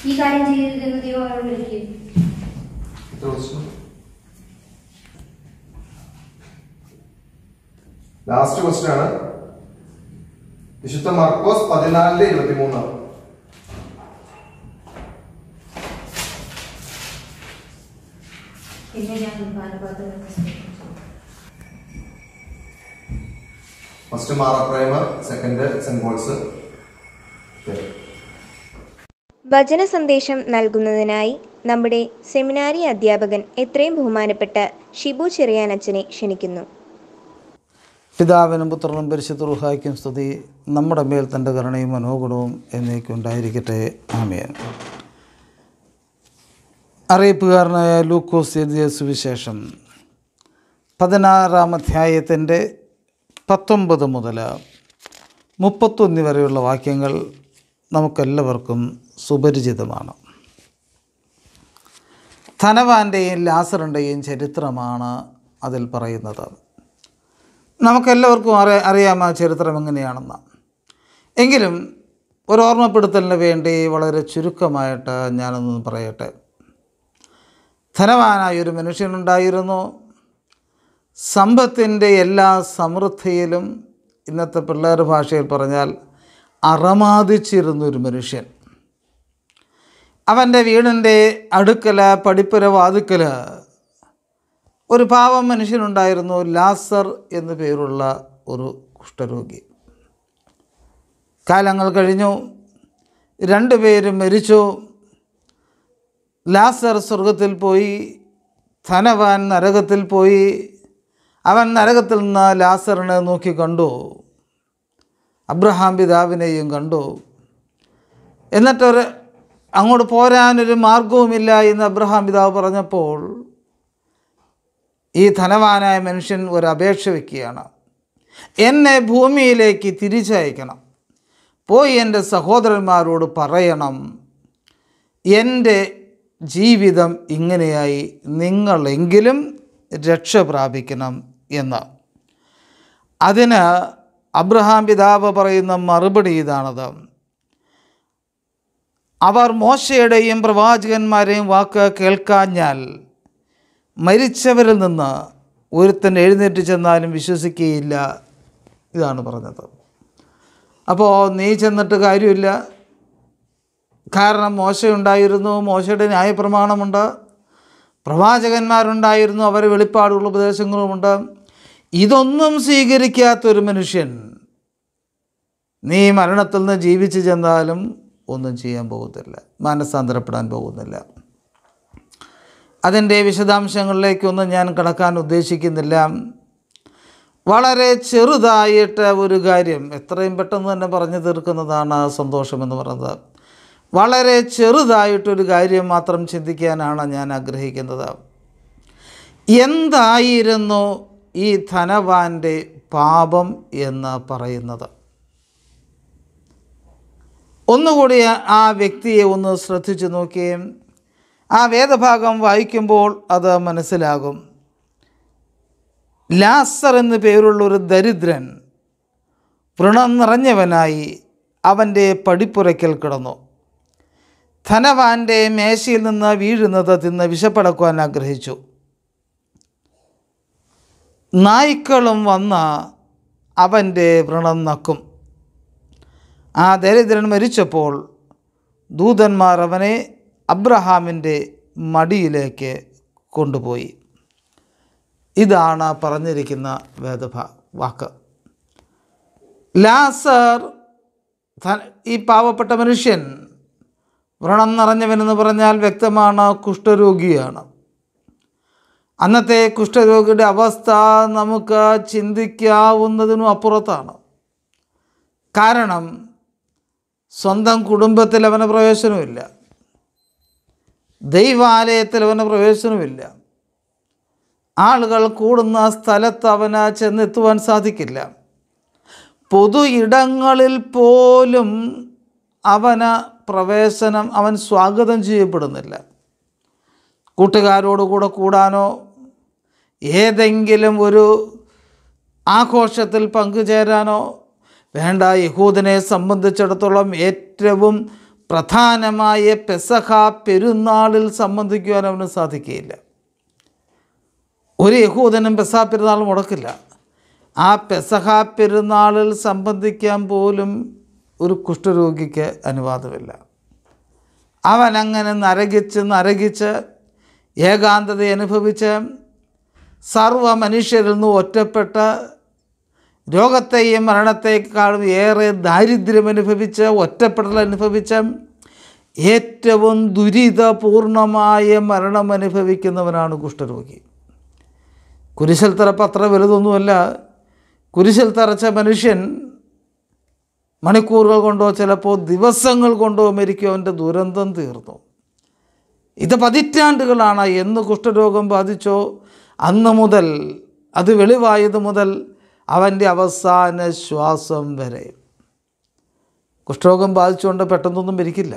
ഈ കാര്യം ചെയ്തിരുന്ന ദൈവം അവരോട് ലാസ്റ്റ് ക്വസ്റ്റ്യൻ ആണ് വിശുദ്ധ മർക്കോസ് 14:23. ഫസ്റ്റ് മാറപ്രൈമർ, സെക്കൻഡ് സെന്റ് പോൾസ്. വചന സന്ദേശം നൽകുന്നതിനായി നമ്മുടെ സെമിനാരി അധ്യാപകൻ എത്രയും ബഹുമാനപ്പെട്ട ഷിബു ചെറിയാനച്ചനെ ക്ഷണിക്കുന്നു. പിതാവിനും പുത്രനും പരിശുദ്ധ റൂഹായ്ക്കും സ്തുതി. നമ്മുടെ മേൽ തൻ്റെ കരുണയും മനോഗുണവും എന്നേക്കും ഉണ്ടായിരിക്കട്ടെ. ആമേൻ. അറിയിപ്പുകാരനായ ലൂക്കോസ് എഴുതിയ സുവിശേഷം 16-ാം അധ്യായത്തിൻ്റെ 19 മുതൽ 31 വരെയുള്ള വാക്യങ്ങൾ നമുക്കെല്ലാവർക്കും സുപരിചിതമാണ്. ധനവാന്റെയും ലാസറിൻ്റെയും ചരിത്രമാണ് അതിൽ പറയുന്നത്. നമുക്കെല്ലാവർക്കും അറിയാം ആ ചരിത്രം എങ്ങനെയാണെന്ന്. എങ്കിലും ഒരു ഓർമ്മപ്പെടുത്തലിന് വേണ്ടി വളരെ ചുരുക്കമായിട്ട് ഞാനൊന്ന് പറയട്ടെ. ധനവാനായൊരു മനുഷ്യനുണ്ടായിരുന്നു. സമ്പത്തിൻ്റെ എല്ലാ സമൃദ്ധിയിലും, ഇന്നത്തെ പിള്ളേരുടെ ഭാഷയിൽ പറഞ്ഞാൽ അറമാദിച്ചിരുന്നൊരു മനുഷ്യൻ. അവൻ്റെ വീടിൻ്റെ അടുക്കല, പടിപ്പുര വാതുക്കൽ ഒരു പാവം മനുഷ്യനുണ്ടായിരുന്നു, ലാസർ എന്നു പേരുള്ള ഒരു കുഷ്ഠരോഗി. കാലങ്ങൾ കഴിഞ്ഞു, രണ്ടുപേരും മരിച്ചു. ലാസർ സ്വർഗത്തിൽ പോയി, ധനവാൻ നരകത്തിൽ പോയി. അവൻ നരകത്തിൽ നിന്ന് ലാസറിനെ നോക്കി കണ്ടു, അബ്രഹാം പിതാവിനെയും കണ്ടു. എന്നിട്ടൊരു അങ്ങോട്ട് പോരാനൊരു മാർഗവുമില്ല എന്ന് അബ്രഹാം പിതാവ് പറഞ്ഞപ്പോൾ ഈ ധനവാനായ മനുഷ്യൻ ഒരു അപേക്ഷ വയ്ക്കുകയാണ്. എന്നെ ഭൂമിയിലേക്ക് തിരിച്ചയക്കണം, പോയി എൻ്റെ സഹോദരന്മാരോട് പറയണം, എൻ്റെ ജീവിതം ഇങ്ങനെയായി, നിങ്ങളെങ്കിലും രക്ഷ പ്രാപിക്കണം എന്ന്. അതിന് അബ്രഹാം പിതാവ് പറയുന്ന മറുപടി ഇതാണത്: അവർ മോശയുടെയും പ്രവാചകന്മാരെയും വാക്ക് കേൾക്കാഞ്ഞാൽ മരിച്ചവരിൽ നിന്ന് ഒരുത്തൻ എഴുന്നേറ്റ് ചെന്നാലും വിശ്വസിക്കുകയില്ല. ഇതാണ് പറഞ്ഞത്. അപ്പോൾ നീ ചെന്നിട്ട് കാര്യമില്ല. കാരണം മോശയുണ്ടായിരുന്നു, മോശയുടെ ന്യായപ്രമാണമുണ്ട്, പ്രവാചകന്മാരുണ്ടായിരുന്നു, അവരെ വെളിപ്പാടുള്ള ഉപദേശങ്ങളുമുണ്ട്. ഇതൊന്നും സ്വീകരിക്കാത്തൊരു മനുഷ്യൻ നീ മരണത്തിൽ നിന്ന് ജീവിച്ചു ചെന്നാലും ഒന്നും ചെയ്യാൻ പോകുന്നില്ല, മാനസാന്തരപ്പെടാൻ പോകുന്നില്ല. അതിൻ്റെ വിശദാംശങ്ങളിലേക്കൊന്നും ഞാൻ കടക്കാൻ ഉദ്ദേശിക്കുന്നില്ല. വളരെ ചെറുതായിട്ട് ഒരു കാര്യം, എത്രയും പെട്ടെന്ന് തന്നെ പറഞ്ഞു തീർക്കുന്നതാണ് സന്തോഷമെന്ന് പറയുന്നത്. വളരെ ചെറുതായിട്ടൊരു കാര്യം മാത്രം ചിന്തിക്കാനാണ് ഞാൻ ആഗ്രഹിക്കുന്നത്. എന്തായിരുന്നു ഈ ധനവാൻ്റെ പാപം എന്ന് പറയുന്നത്? ഒന്നുകൂടി ആ വ്യക്തിയെ ഒന്ന് ശ്രദ്ധിച്ചു നോക്കുകയും ആ വേദഭാഗം വായിക്കുമ്പോൾ അത് മനസ്സിലാകും. ലാസർ എന്നു പേരുള്ളൊരു ദരിദ്രൻ വ്രണം നിറഞ്ഞവനായി അവൻ്റെ പടിപ്പുരയ്ക്കൽ കിടന്നു. ധനവാൻ്റെ മേശയിൽ നിന്ന് വീഴുന്നത് തിന്ന് വിശപ്പടക്കുവാൻ ആഗ്രഹിച്ചു. നായ്ക്കളും വന്ന് അവൻ്റെ വ്രണം നക്കും. ആ ദരിദ്രൻ മരിച്ചപ്പോൾ ദൂതന്മാർ അവനെ അബ്രഹാമിൻ്റെ മടിയിലേക്ക് കൊണ്ടുപോയി. ഇതാണ് പറഞ്ഞിരിക്കുന്ന വാക്ക്. ലാസർ, ഈ പാവപ്പെട്ട മനുഷ്യൻ, വ്രണം നിറഞ്ഞവനെന്ന് പറഞ്ഞാൽ വ്യക്തമാണ്, കുഷ്ഠരോഗിയാണ്. അന്നത്തെ കുഷ്ഠരോഗിയുടെ അവസ്ഥ നമുക്ക് ചിന്തിക്കാവുന്നതിനും അപ്പുറത്താണ്. കാരണം സ്വന്തം കുടുംബത്തിൽ അവന് പ്രവേശനമില്ല, ദൈവാലയത്തിൽ അവന് പ്രവേശനമില്ല, ആളുകൾ കൂടുന്ന സ്ഥലത്ത് അവന് ചെന്നെത്തുവാൻ സാധിക്കില്ല, പൊതു ഇടങ്ങളിൽ പോലും അവൻ സ്വാഗതം ചെയ്യപ്പെടുന്നില്ല. കൂട്ടുകാരോടുകൂടെ കൂടാനോ ഏതെങ്കിലും ഒരു ആഘോഷത്തിൽ പങ്കുചേരാനോ വേണ്ട. യഹൂദനെ സംബന്ധിച്ചിടത്തോളം ഏറ്റവും പ്രധാനമായ പെസഹ പെരുന്നാളിൽ സംബന്ധിക്കുവാൻ അവന് സാധിക്കുകയില്ല. ഒരു യഹൂദനും പെസഹ പെരുന്നാൾ മുടക്കില്ല. ആ പെസഹ പെരുന്നാളിൽ സംബന്ധിക്കാൻ പോലും ഒരു കുഷ്ഠരോഗിക്ക് അനുവാദമില്ല. അവനങ്ങനെ നരകിച്ച് ഏകാന്തത അനുഭവിച്ച് സർവ മനുഷ്യരിൽ നിന്ന് ഒറ്റപ്പെട്ട് രോഗത്തെയും മരണത്തെക്കാളും ഏറെ ദാരിദ്ര്യം അനുഭവിച്ച് ഒറ്റപ്പെടൽ അനുഭവിച്ച് ഏറ്റവും ദുരിതപൂർണമായ മരണം അനുഭവിക്കുന്നവനാണ് കുഷ്ഠരോഗി. കുരിശിൽ തറപ്പ് അത്ര വലുതൊന്നുമല്ല. കുരിശിൽ തറച്ച മനുഷ്യൻ മണിക്കൂറുകൾ കൊണ്ടോ ചിലപ്പോൾ ദിവസങ്ങൾ കൊണ്ടോ മരിക്കും. അവൻ്റെ ദുരന്തം തീർന്നു. ഇത് പതിറ്റാണ്ടുകളാണ്. എന്ന് കുഷ്ഠരോഗം ബാധിച്ചോ അന്ന് മുതൽ, അത് വെളിവായത് മുതൽ അവൻ്റെ അവസാന ശ്വാസം വരെ. കുഷ്ഠരോഗം ബാധിച്ചുകൊണ്ട് പെട്ടെന്നൊന്നും മരിക്കില്ല.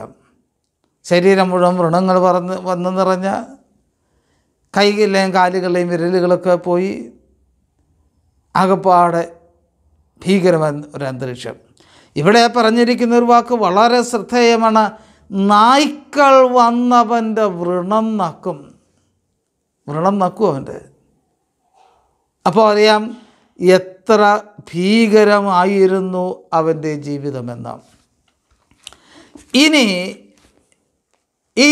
ശരീരം മുഴുവൻ വ്രണങ്ങൾ വന്ന് നിറഞ്ഞ കൈകളിലെയും കാലുകളെയും വിരലുകളൊക്കെ പോയി ആകപ്പാടെ ഭീകരമായ ഒരു അന്തരീക്ഷം. ഇവിടെ പറഞ്ഞിരിക്കുന്ന ഒരു വാക്ക് വളരെ ശ്രദ്ധേയമാണ്. നായ്ക്കൾ വന്നവൻ്റെ വ്രണം നക്കും അവൻ്റെ. അപ്പോൾ അറിയാം എത്ര ഭീകരമായിരുന്നു അവൻ്റെ ജീവിതമെന്ന്. ഇനി ഈ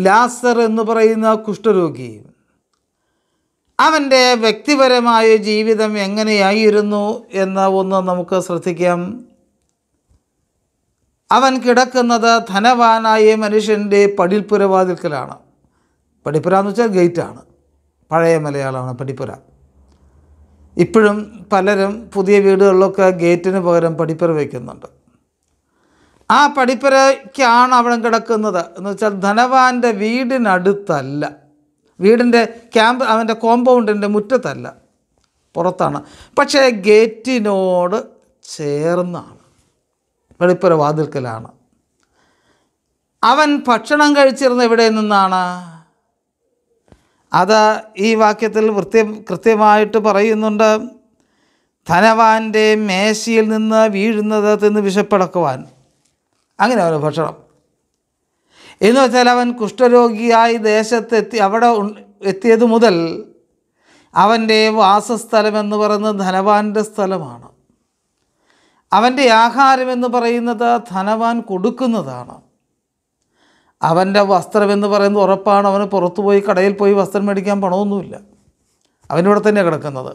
ലാസർ എന്ന് പറയുന്ന കുഷ്ഠരോഗി, അവൻ്റെ വ്യക്തിപരമായ ജീവിതം എങ്ങനെയായിരുന്നു എന്ന് ഒന്ന് നമുക്ക് ശ്രദ്ധിക്കാം. അവൻ കിടക്കുന്നത് ധനവാനായ മനുഷ്യൻ്റെ പടിപ്പുരവാതിൽക്കലാണ്. പടിപ്പുര എന്ന് വെച്ചാൽ ഗേറ്റാണ്. പഴയ മലയാളമാണ് പടിപ്പുര. ഇപ്പോഴും പലരും പുതിയ വീടുകളിലൊക്കെ ഗേറ്റിന് പകരം പടിപ്പുര വയ്ക്കുന്നുണ്ട്. ആ പടിപ്പുരയ്ക്കാണ് അവൻ കിടക്കുന്നത്. എന്ന് വെച്ചാൽ ധനവാൻ്റെ വീടിനടുത്തല്ല, വീടിൻ്റെ അവൻ്റെ കോമ്പൗണ്ടിൻ്റെ മുറ്റത്തല്ല, പുറത്താണ്. പക്ഷേ ഗേറ്റിനോട് ചേർന്നാണ്, പടിപ്പുര വാതിൽക്കലാണ്. അവൻ ഭക്ഷണം കഴിച്ചിരുന്ന എവിടെ നിന്നാണ്? അത് ഈ വാക്യത്തിൽ കൃത്യമായിട്ട് പറയുന്നുണ്ട്. ധനവാൻ്റെ മേശയിൽ നിന്ന് വീഴുന്നത് തിന്ന് വിശപ്പടക്കുവാൻ. അങ്ങനെ അവന് ഭക്ഷണം എന്ന് വെച്ചാൽ അവൻ കുഷ്ഠരോഗിയായി അവിടെ എത്തിയത് മുതൽ അവൻ്റെ വാസസ്ഥലം എന്ന് പറയുന്നത് ധനവാൻ്റെ സ്ഥലമാണ്. അവൻ്റെ ആഹാരമെന്ന് പറയുന്നത് ധനവാൻ കൊടുക്കുന്നതാണ്. അവൻ്റെ വസ്ത്രമെന്ന് പറയുന്നത് ഉറപ്പാണ്. അവന് പുറത്തു പോയി കടയിൽ പോയി വസ്ത്രം മേടിക്കാൻ പണമൊന്നുമില്ല. അവനിവിടെ തന്നെ കിടക്കുന്നത്.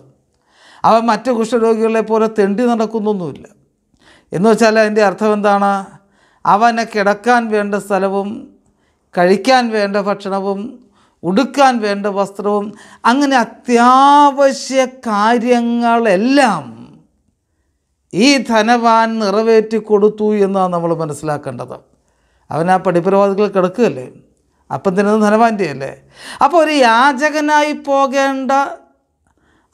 അവൻ മറ്റ് കുഷ്ഠരോഗികളെ പോലെ തെണ്ടി നടക്കുന്നൊന്നുമില്ല. എന്ന് വെച്ചാൽ അതിൻ്റെ അർത്ഥം എന്താണ്? അവന് കിടക്കാൻ വേണ്ട സ്ഥലവും കഴിക്കാൻ വേണ്ട ഭക്ഷണവും ഉടുക്കാൻ വേണ്ട വസ്ത്രവും അങ്ങനെ അത്യാവശ്യ കാര്യങ്ങളെല്ലാം ഈ ധനവാൻ നിറവേറ്റി കൊടുത്തു എന്നാണ് നമ്മൾ മനസ്സിലാക്കേണ്ടത്. അവൻ ആ പടിപ്പുരവാദികൾ കിടക്കുകയല്ലേ, അപ്പം തന്നെ ധനവാൻ്റെ അല്ലേ. അപ്പോൾ ഒരു യാചകനായി പോകേണ്ട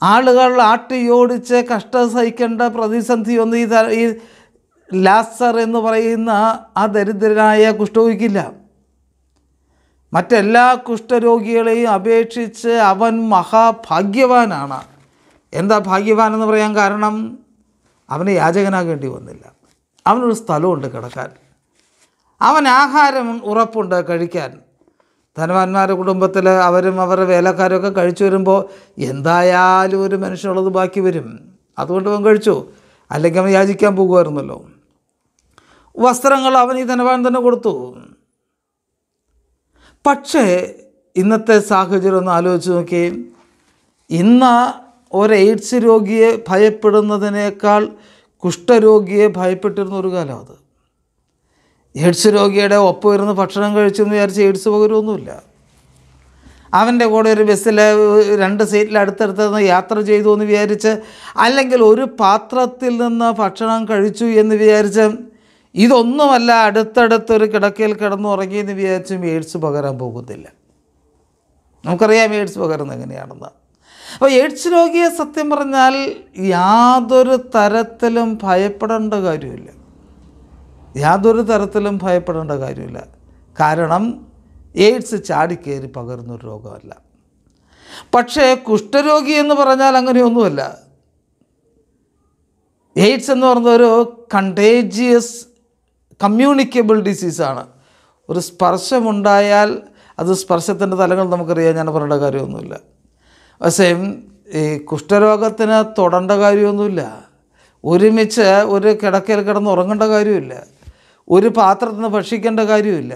ആളുകൾ ആട്ടിയോടിച്ച് കഷ്ടം സഹിക്കേണ്ട പ്രതിസന്ധിയൊന്നും ഈ ലാസർ എന്ന് പറയുന്ന ആ ദരിദ്രനായ കുഷ്ഠരോഗിക്കില്ല. മറ്റെല്ലാ കുഷ്ഠരോഗികളെയും അപേക്ഷിച്ച് അവൻ മഹാഭാഗ്യവാനാണ്. എന്താ ഭാഗ്യവാൻ എന്ന് പറയാൻ കാരണം? അവന് യാചകനാകേണ്ടി വന്നില്ല. അവനൊരു സ്ഥലമുണ്ട് കിടക്കാൻ, അവൻ ആഹാരം ഉറപ്പുണ്ട് കഴിക്കാൻ. ധനവാന്മാരുടെ കുടുംബത്തിൽ അവരും അവരുടെ വേലക്കാരൊക്കെ കഴിച്ചു വരുമ്പോൾ എന്തായാലും ഒരു മനുഷ്യനുള്ളത് ബാക്കി വരും. അതുകൊണ്ട് അവൻ കഴിച്ചു, അല്ലെങ്കിൽ അവൻ യാചിക്കാൻ പോകുമായിരുന്നല്ലോ. വസ്ത്രങ്ങൾ അവൻ ഈ ധനവാൻ തന്നെ കൊടുത്തു. പക്ഷേ ഇന്നത്തെ സാഹചര്യം ഒന്ന് ആലോചിച്ച് നോക്കി. ഇന്ന് ഒരു എയ്ഡ്സ് രോഗിയെ ഭയപ്പെടുന്നതിനേക്കാൾ കുഷ്ഠരോഗിയെ ഭയപ്പെട്ടിരുന്ന ഒരു കാലം അത്. എയ്ഡ്സ് രോഗിയുടെ ഒപ്പം ഇരുന്ന് ഭക്ഷണം കഴിച്ചെന്ന് വിചാരിച്ച് എയ്ഡ്സ് പകരുമൊന്നുമില്ല. അവൻ്റെ കൂടെ ഒരു ബസ്സിൽ 2 സീറ്റിൽ അടുത്തടുത്ത് യാത്ര ചെയ്തു എന്ന് വിചാരിച്ച്, അല്ലെങ്കിൽ ഒരു പാത്രത്തിൽ നിന്ന് ഭക്ഷണം കഴിച്ചു എന്ന് വിചാരിച്ച്, ഇതൊന്നുമല്ല അടുത്തടുത്തൊരു കിടക്കയിൽ കിടന്നുറങ്ങിയെന്ന് വിചാരിച്ചും എയ്ഡ്സ് പകരാൻ പോകുന്നില്ല. നമുക്കറിയാം എയ്ഡ്സ് പകരുന്നത് എങ്ങനെയാണെന്ന്. അപ്പോൾ എയ്ഡ്സ് രോഗിയെ സത്യം പറഞ്ഞാൽ യാതൊരു തരത്തിലും ഭയപ്പെടേണ്ട കാര്യമില്ല. യാതൊരു തരത്തിലും ഭയപ്പെടേണ്ട കാര്യമില്ല. കാരണം എയ്ഡ്സ് ചാടിക്കയറി പകരുന്നൊരു രോഗമല്ല. പക്ഷേ കുഷ്ഠരോഗി എന്ന് പറഞ്ഞാൽ അങ്ങനെയൊന്നുമല്ല. എയ്ഡ്സ് എന്ന് പറയുന്നത് ഒരു കണ്ടേജിയസ് കമ്മ്യൂണിക്കബിൾ ഡിസീസാണ്. ഒരു സ്പർശമുണ്ടായാൽ അത് സ്പർശത്തിൻ്റെ തലങ്ങൾ നമുക്കറിയാം, ഞാൻ പറയേണ്ട കാര്യമൊന്നുമില്ല. പക്ഷേ ഈ കുഷ്ഠരോഗത്തിന് തൊടേണ്ട കാര്യമൊന്നുമില്ല. ഒരുമിച്ച് ഒരു കിടക്കയിൽ കിടന്ന് ഉറങ്ങേണ്ട കാര്യമില്ല. ഒരു പാത്രത്തിൽ നിന്ന് ഭക്ഷിക്കേണ്ട കാര്യമില്ല.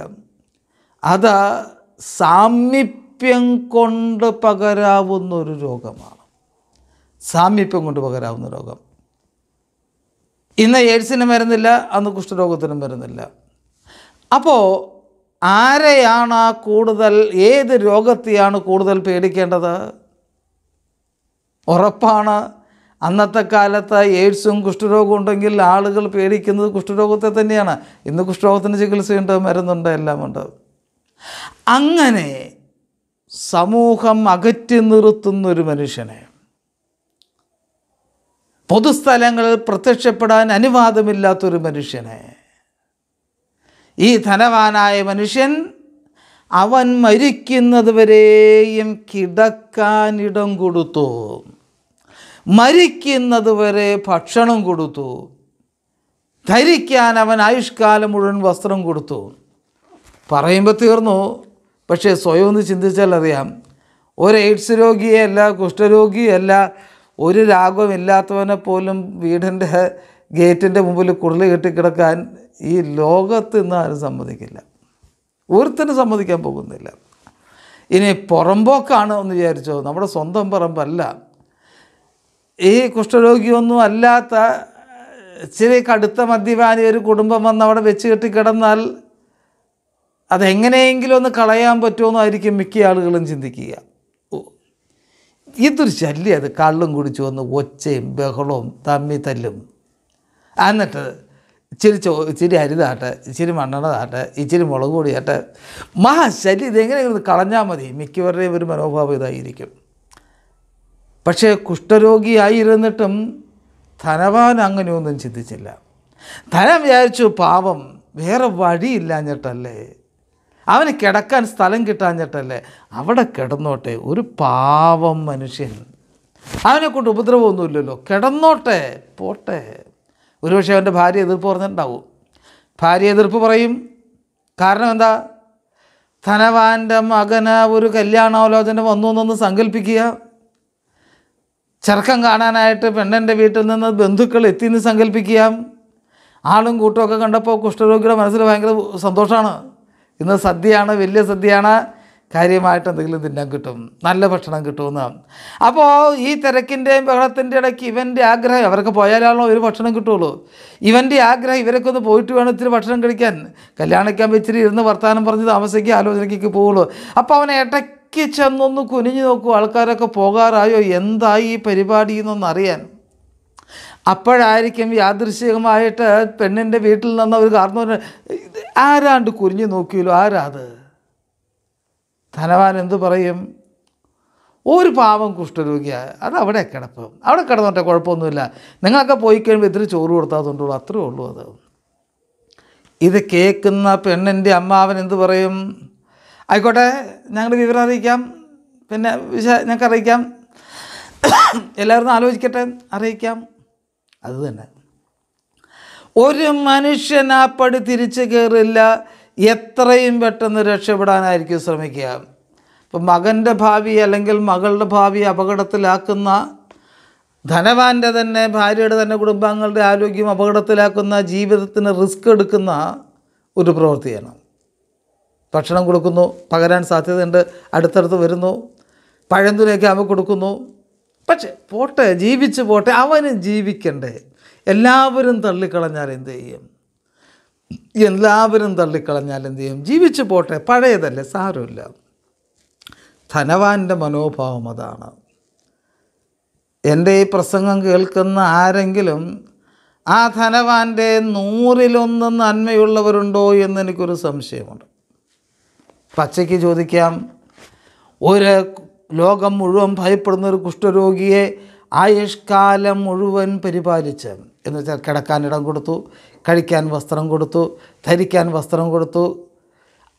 അത് സാമീപ്യം കൊണ്ട് പകരാവുന്നൊരു രോഗമാണ്. സാമീപ്യം കൊണ്ട് പകരാവുന്ന രോഗം. ഇന്ന് എയ്ഡ്സിന് മരുന്നില്ല, അന്ന് കുഷ്ഠരോഗത്തിനും മരുന്നില്ല. അപ്പോൾ ആരെയാണ് കൂടുതൽ, ഏത് രോഗത്തെയാണ് കൂടുതൽ പേടിക്കേണ്ടത്? ഉറപ്പാണ് അന്നത്തെ കാലത്ത് എയ്ഡ്സും കുഷ്ഠരോഗവും ഉണ്ടെങ്കിൽ ആളുകൾ പേടിക്കുന്നത് കുഷ്ഠരോഗത്തെ തന്നെയാണ്. ഇന്ന് കുഷ്ഠരോഗത്തിന് ചികിത്സയുണ്ട്, മരുന്നുണ്ട്, എല്ലാമുണ്ട്. അങ്ങനെ സമൂഹം അകറ്റി നിർത്തുന്നൊരു മനുഷ്യനെ, പൊതുസ്ഥലങ്ങളിൽ പ്രത്യക്ഷപ്പെടാൻ അനുവാദമില്ലാത്തൊരു മനുഷ്യനെ, ഈ ധനവാനായ മനുഷ്യൻ അവൻ മരിക്കുന്നത് വരെയും കിടക്കാനിടം കൊടുത്തു, മരിക്കുന്നത് വരെ ഭക്ഷണം കൊടുത്തു, ധരിക്കാൻ അവൻ ആയുഷ്കാലം മുഴുവൻ വസ്ത്രം കൊടുത്തു. പറയുമ്പോൾ തീർന്നു. പക്ഷേ സ്വയം ഒന്ന് ചിന്തിച്ചാൽ അറിയാം, ഒരു എയ്ഡ്സ് രോഗിയല്ല, കുഷ്ഠരോഗിയല്ല, ഒരു രാഗമില്ലാത്തവനെ പോലും വീടിൻ്റെ ഗേറ്റിൻ്റെ മുമ്പിൽ കുടല് കെട്ടിക്കിടക്കാൻ ഈ ലോകത്ത് നിന്ന് ആരും സമ്മതിക്കില്ല. ഒരുത്തനും സമ്മതിക്കാൻ പോകുന്നില്ല. ഇനി പുറമ്പോക്കാണ് എന്ന് വിചാരിച്ചോ, നമ്മുടെ സ്വന്തം പറമ്പല്ല. ഈ കുഷ്ഠരോഗിയൊന്നും അല്ലാത്ത ഇച്ചിരി കടുത്ത മദ്യപാനി ഒരു കുടുംബം വന്ന് അവിടെ വെച്ച് കെട്ടിക്കിടന്നാൽ അതെങ്ങനെയെങ്കിലും ഒന്ന് കളയാൻ പറ്റുമെന്നായിരിക്കും മിക്ക ആളുകളും ചിന്തിക്കുക. ഇതൊരു ശല്യം, അത് കള്ളും കുടിച്ചു വന്ന് ഒച്ചയും ബഹളവും തമ്മി തല്ലും. എന്നിട്ട് ഇച്ചിരി അരിതാട്ടെ, ഇച്ചിരി മണ്ണെണ്ണ താട്ടെ, ഇച്ചിരി മുളക് പൊടിയാട്ടെ, മഹാശല്യം. ഇതെങ്ങനെയെങ്കിലും കളഞ്ഞാൽ മതി. മിക്കവരുടെയും ഒരു മനോഭാവം ഇതായിരിക്കും. പക്ഷേ കുഷ്ഠരോഗിയായിരുന്നിട്ടും ധനവാൻ അങ്ങനെയൊന്നും ചിന്തിച്ചില്ല. ധനം വിചാരിച്ചു പാവം വേറെ വഴിയില്ലാഞ്ഞിട്ടല്ലേ, അവന് കിടക്കാൻ സ്ഥലം കിട്ടാഞ്ഞിട്ടല്ലേ, അവിടെ കിടന്നോട്ടെ, ഒരു പാവം മനുഷ്യൻ, അവനെക്കൊണ്ട് ഉപദ്രവമൊന്നുമില്ലല്ലോ, കിടന്നോട്ടെ, പോട്ടെ. ഒരുപക്ഷെ അവൻ്റെ ഭാര്യ എതിർപ്പ് പറഞ്ഞിട്ടുണ്ടാവും. ഭാര്യ എതിർപ്പ് പറയും. കാരണം എന്താ? ധനവാൻ്റെ മകന് ഒരു കല്യാണാലോചന വന്നു എന്നൊന്ന് സങ്കല്പിക്കുക. ചെറുക്കം കാണാനായിട്ട് പെണ്ണിൻ്റെ വീട്ടിൽ നിന്ന് ബന്ധുക്കൾ എത്തിയെന്ന് സങ്കല്പിക്കുക. ആളും കൂട്ടുമൊക്കെ കണ്ടപ്പോൾ കുഷ്ഠരോഗിയുടെ മനസ്സിൽ ഭയങ്കര സന്തോഷമാണ്. ഇന്ന് സദ്യയാണ്, വലിയ സദ്യയാണ്, കാര്യമായിട്ട് എന്തെങ്കിലും തിന്നാൻ കിട്ടും, നല്ല ഭക്ഷണം കിട്ടുമെന്ന്. അപ്പോൾ ഈ തിരക്കിൻ്റെയും ബഹളത്തിൻ്റെ ഇടയ്ക്ക് ഇവൻ്റെ ആഗ്രഹം, അവരൊക്കെ പോയാലാണോ ഒരു ഭക്ഷണം കിട്ടുള്ളൂ, ഇവൻ്റെ ആഗ്രഹം ഇവരൊക്കെ ഒന്ന് പോയിട്ട് വേണം ഇത്തിരി ഭക്ഷണം കഴിക്കാൻ. കല്യാണിക്കാൻ ഇച്ചിരി ഇരുന്ന് വർത്തമാനം പറഞ്ഞ് താമസിക്കുക, ആലോചനയ്ക്ക് പോവുള്ളൂ. അപ്പോൾ അവനെ ഇടയ്ക്ക് ചെന്നൊന്ന് കുനിഞ്ഞു നോക്കൂ, ആൾക്കാരൊക്കെ പോകാറായോ, എന്തായി ഈ പരിപാടി എന്നൊന്നറിയാൻ. അപ്പോഴായിരിക്കും യാദൃശ്ചികമായിട്ട് പെണ്ണിൻ്റെ വീട്ടിൽ നിന്ന് ഒരു കാരണം ആരാണ്ട് കുനിഞ്ഞു നോക്കിയല്ലോ, ആരാത്? ധനവാൻ എന്തു പറയും? ഒരു പാവം കുഷ്ഠരോഗിയാണ്, അത് അവിടെ കിടപ്പം, അവിടെ കിടന്നോട്ടെ, കുഴപ്പമൊന്നുമില്ല, നിങ്ങളൊക്കെ പോയി കഴിയുമ്പോൾ ഇത്തിരി ചോറ് കൊടുത്താൽ കൊണ്ടുള്ളൂ, അത്രേ ഉള്ളൂ. അത് ഇത് കേൾക്കുന്ന പെണ്ണിൻ്റെ അമ്മാവൻ എന്തു പറയും? ആയിക്കോട്ടെ, ഞങ്ങൾ വിവരം അറിയിക്കാം, പിന്നെ ഞങ്ങൾക്ക് അറിയിക്കാം, എല്ലാവരും ആലോചിക്കട്ടെ, അറിയിക്കാം. അത് തന്നെ. ഒരു മനുഷ്യൻ ആ പടി തിരിച്ചു കയറില്ല. എത്രയും പെട്ടെന്ന് രക്ഷപ്പെടാനായിരിക്കും ശ്രമിക്കുക. ഇപ്പം മകൻ്റെ ഭാവി അല്ലെങ്കിൽ മകളുടെ ഭാവി അപകടത്തിലാക്കുന്ന, ധനവാൻ്റെ തന്നെ ഭാര്യയുടെ തന്നെ കുടുംബാംഗങ്ങളുടെ ആരോഗ്യം അപകടത്തിലാക്കുന്ന, ജീവിതത്തിന് റിസ്ക് എടുക്കുന്ന ഒരു പ്രവൃത്തിയാണ്. ഭക്ഷണം കൊടുക്കുന്നു, പകരാൻ സാധ്യതയുണ്ട്, അടുത്തടുത്ത് വരുന്നു, പഴന്തുനയൊക്കെ അവ കൊടുക്കുന്നു. പക്ഷേ പോട്ടെ, ജീവിച്ച് പോട്ടെ, അവന് ജീവിക്കണ്ടേ. എല്ലാവരും തള്ളിക്കളഞ്ഞാൽ എന്ത് ചെയ്യും? എല്ലാവരും തള്ളിക്കളഞ്ഞാൽ എന്ത് ചെയ്യും? ജീവിച്ച് പോട്ടെ, പഴയതല്ലേ, സാരമില്ല. ധനവാൻ്റെ മനോഭാവം അതാണ്. എൻ്റെ ഈ പ്രസംഗം കേൾക്കുന്ന ആരെങ്കിലും ആ ധനവാൻ്റെ 100-1 നന്മയുള്ളവരുണ്ടോ എന്നെനിക്കൊരു സംശയമുണ്ട്. പച്ചയ്ക്ക് ചോദിക്കാം, ഒരു ലോകം മുഴുവൻ ഭയപ്പെടുന്ന ഒരു കുഷ്ഠരോഗിയെ ആയുഷ്കാലം മുഴുവൻ പരിപാലിച്ച്, എന്ന് വെച്ചാൽ കിടക്കാനിടം കൊടുത്തു, കഴിക്കാൻ വസ്ത്രം കൊടുത്തു, ധരിക്കാൻ വസ്ത്രം കൊടുത്തു,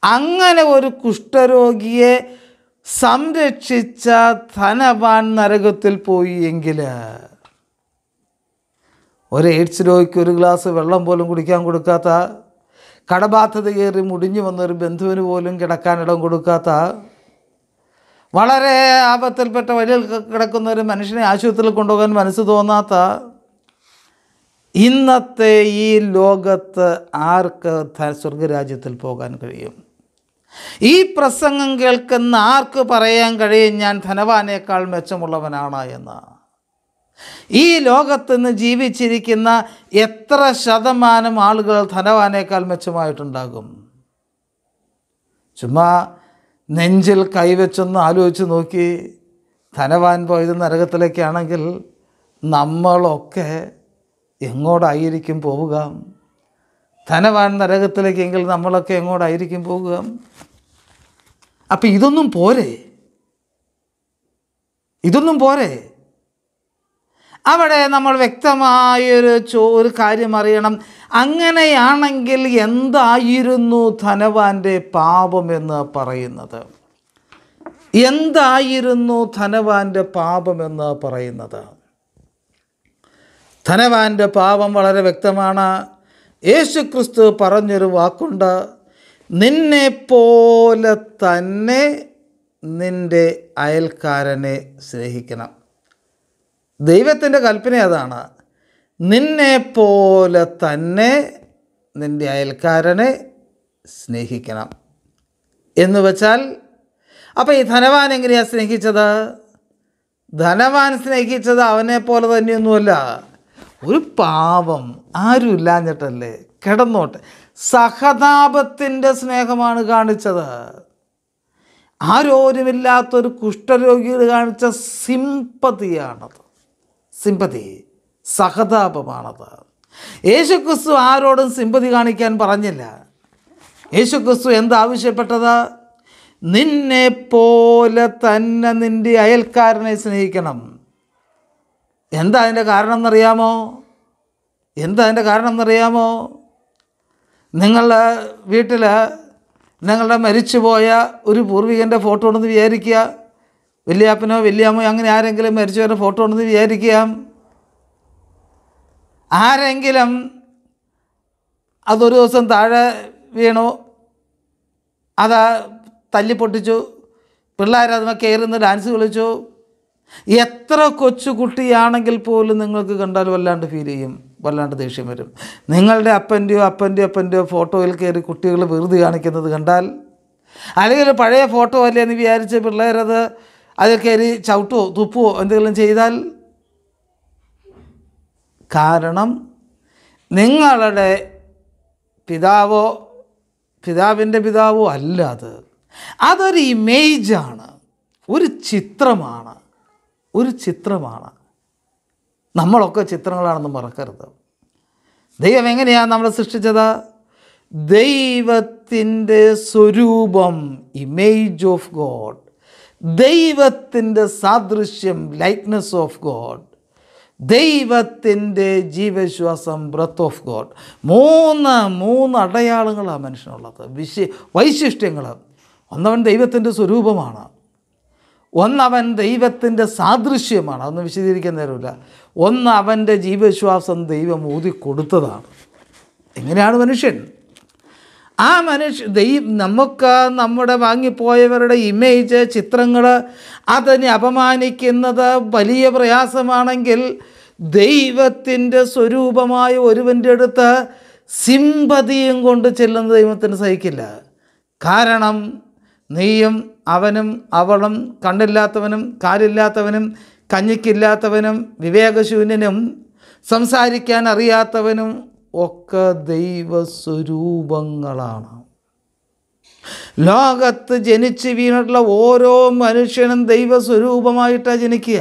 അങ്ങനെ ഒരു കുഷ്ഠരോഗിയെ സംരക്ഷിച്ച ധനവാൻ നരകത്തിൽ പോയി എങ്കിൽ, ഒരു എയ്ഡ്സ് രോഗിക്ക് ഒരു ഗ്ലാസ് വെള്ളം പോലും കുടിക്കാൻ കൊടുക്കാത്ത, കടബാധ്യത കയറി മുടിഞ്ഞു വന്നൊരു ബന്ധുവിന് പോലും കിടക്കാനിടം കൊടുക്കാത്ത, വളരെ ആപത്തിൽപ്പെട്ട വഴിയിൽ കിടക്കുന്ന ഒരു മനുഷ്യനെ ആശുപത്രിയിൽ കൊണ്ടുപോകാൻ മനസ്സ് തോന്നാത്ത, ഇന്നത്തെ ഈ ലോകത്ത് ആർക്ക് സ്വർഗരാജ്യത്തിൽ പോകാൻ കഴിയും? ഈ പ്രസംഗം കേൾക്കുന്ന ആർക്ക് പറയാൻ കഴിയും ഞാൻ ധനവാനേക്കാൾ മെച്ചമുള്ളവനാണ് എന്ന്? ഈ ലോകത്ത് നിന്ന് ജീവിച്ചിരിക്കുന്ന എത്ര ശതമാനം ആളുകൾ ധനവാനേക്കാൾ മെച്ചമായിട്ടുണ്ടാകും? ചുമ്മാ നെഞ്ചിൽ കൈവച്ചൊന്ന് ആലോചിച്ച് നോക്കി. ധനവാൻ പോയത് നരകത്തിലേക്കാണെങ്കിൽ നമ്മളൊക്കെ എങ്ങോട്ടായിരിക്കും പോവുക? ധനവാൻ നരകത്തിലേക്കെങ്കിൽ നമ്മളൊക്കെ എങ്ങോട്ടായിരിക്കും പോവുക? അപ്പം ഇതൊന്നും പോരെ, ഇതൊന്നും പോരെ. അവിടെ നമ്മൾ വ്യക്തമായൊരു കാര്യം അറിയണം. അങ്ങനെയാണെങ്കിൽ എന്തായിരുന്നു ധനവാൻ്റെ പാപമെന്ന് പറയുന്നത്? എന്തായിരുന്നു ധനവാൻ്റെ പാപമെന്ന് പറയുന്നത്? ധനവാൻ്റെ പാപം വളരെ വ്യക്തമാണ്. യേശുക്രിസ്തു പറഞ്ഞൊരു വാക്കുണ്ട്, നിന്നെപ്പോലെ തന്നെ നിൻ്റെ അയൽക്കാരനെ സ്നേഹിക്കണം. ദൈവത്തിൻ്റെ കൽപ്പന അതാണ്, നിന്നെപ്പോലെ തന്നെ നിൻ്റെ അയൽക്കാരനെ സ്നേഹിക്കണം എന്ന് വെച്ചാൽ, അപ്പോൾ ഈ ധനവാൻ എങ്ങനെയാണ് സ്നേഹിച്ചത്? ധനവാൻ സ്നേഹിച്ചത് അവനെപ്പോലെ തന്നെയൊന്നുമല്ല, ഒരു പാവം, ആരും ഇല്ലാഞ്ഞിട്ടല്ലേ, കിടന്നോട്ടെ, സഹതാപത്തിൻ്റെ സ്നേഹമാണ് കാണിച്ചത്. ആരോരുമില്ലാത്തൊരു കുഷ്ഠരോഗിയോട് കാണിച്ച സിമ്പതിയാണത്. സിമ്പതി, സഹതാപമാണത്. യേശുക്രിസ്തു ആരോടും സിമ്പതി കാണിക്കാൻ പറഞ്ഞില്ല. യേശുക്രിസ്തു എന്താവശ്യപ്പെട്ടത്? നിന്നെപ്പോലെ തന്നെ നിൻ്റെ അയൽക്കാരനെ സ്നേഹിക്കണം. എന്താ അതിൻ്റെ കാരണം എന്നറിയാമോ? നിങ്ങളുടെ വീട്ടിൽ നിങ്ങളുടെ മരിച്ചുപോയ ഒരു പൂർവികൻ്റെ ഫോട്ടോ ഉണ്ടെന്ന് വിചാരിക്കുക. വല്യാപ്പനോ വല്യാമ്മോ അങ്ങനെ ആരെങ്കിലും മരിച്ചവരുടെ ഫോട്ടോ ഉണ്ടെന്ന് വിചാരിക്കുക. ആരെങ്കിലും അതൊരു ദിവസം താഴെ വീണു, അത് തല്ലിപ്പൊട്ടിച്ചു, പിള്ളേരതിമ കയറുന്ന ഡാൻസ് കളിച്ചു. എത്ര കൊച്ചു കുട്ടിയാണെങ്കിൽ പോലും നിങ്ങൾക്ക് കണ്ടാൽ വല്ലാണ്ട് ഫീൽ ചെയ്യും, വല്ലാണ്ട് ദേഷ്യം വരും. നിങ്ങളുടെ അപ്പൻ്റെയോ ഫോട്ടോയിൽ കയറി കുട്ടികൾ വെറുതെ കാണിക്കുന്നത് കണ്ടാൽ, അല്ലെങ്കിൽ പഴയ ഫോട്ടോ അല്ലേ എന്ന് വിചാരിച്ച് പിള്ളേരത് അതിൽ കയറി ചവിട്ടുവോ തുപ്പുവോ എന്തെങ്കിലും ചെയ്താൽ, കാരണം നിങ്ങളുടെ പിതാവിൻ്റെ പിതാവോ അല്ല അത്. അതൊരു ഇമേജാണ്, ഒരു ചിത്രമാണ്. നമ്മളൊക്കെ ചിത്രങ്ങളാണെന്ന് മറക്കരുത്. ദൈവം എങ്ങനെയാണ് നമ്മളെ സൃഷ്ടിച്ചത്? ദൈവത്തിൻ്റെ സ്വരൂപം, ഇമേജ് ഓഫ് ഗോഡ്, ദൈവത്തിൻ്റെ സാദൃശ്യം, ലൈക്ക്നെസ് ഓഫ് ഗോഡ്, ദൈവത്തിൻ്റെ ജീവശ്വാസം, ബ്രത്ത് ഓഫ് ഗോഡ്. മൂന്ന് അടയാളങ്ങളാണ് മനുഷ്യനുള്ളത്, വൈശിഷ്ട്യങ്ങൾ. ഒന്നവൻ ദൈവത്തിൻ്റെ സ്വരൂപമാണ്, ഒന്നവൻ ദൈവത്തിൻ്റെ സാദൃശ്യമാണ്, അതൊന്നും വിശദീകരിക്കാൻ നേരമില്ല. ഒന്ന് അവൻ്റെ ജീവശ്വാസം ദൈവം ഊതി കൊടുത്തതാണ്. എങ്ങനെയാണ് മനുഷ്യൻ? ആ നമുക്ക് നമ്മുടെ വാങ്ങിപ്പോയവരുടെ ഇമേജ്, ചിത്രങ്ങൾ അതിനെ അപമാനിക്കുന്നത് വലിയ പ്രയാസമാണെങ്കിൽ ദൈവത്തിൻ്റെ സ്വരൂപമായ ഒരുവൻ്റെ അടുത്ത് സിമ്പതിയും കൊണ്ട് ചെല്ലുന്ന ദൈവത്തിന് സഹിക്കില്ല. കാരണം നീയും അവനും അവളും കണ്ണില്ലാത്തവനും കാലില്ലാത്തവനും കഞ്ഞിക്കില്ലാത്തവനും വിവേകശൂന്യനും സംസാരിക്കാൻ അറിയാത്തവനും ഒക്കെ ദൈവസ്വരൂപങ്ങളാണ്. ലോകത്ത് ജനിച്ച് വീണിട്ടുള്ള ഓരോ മനുഷ്യനും ദൈവസ്വരൂപമായിട്ടാണ് ജനിക്കുക.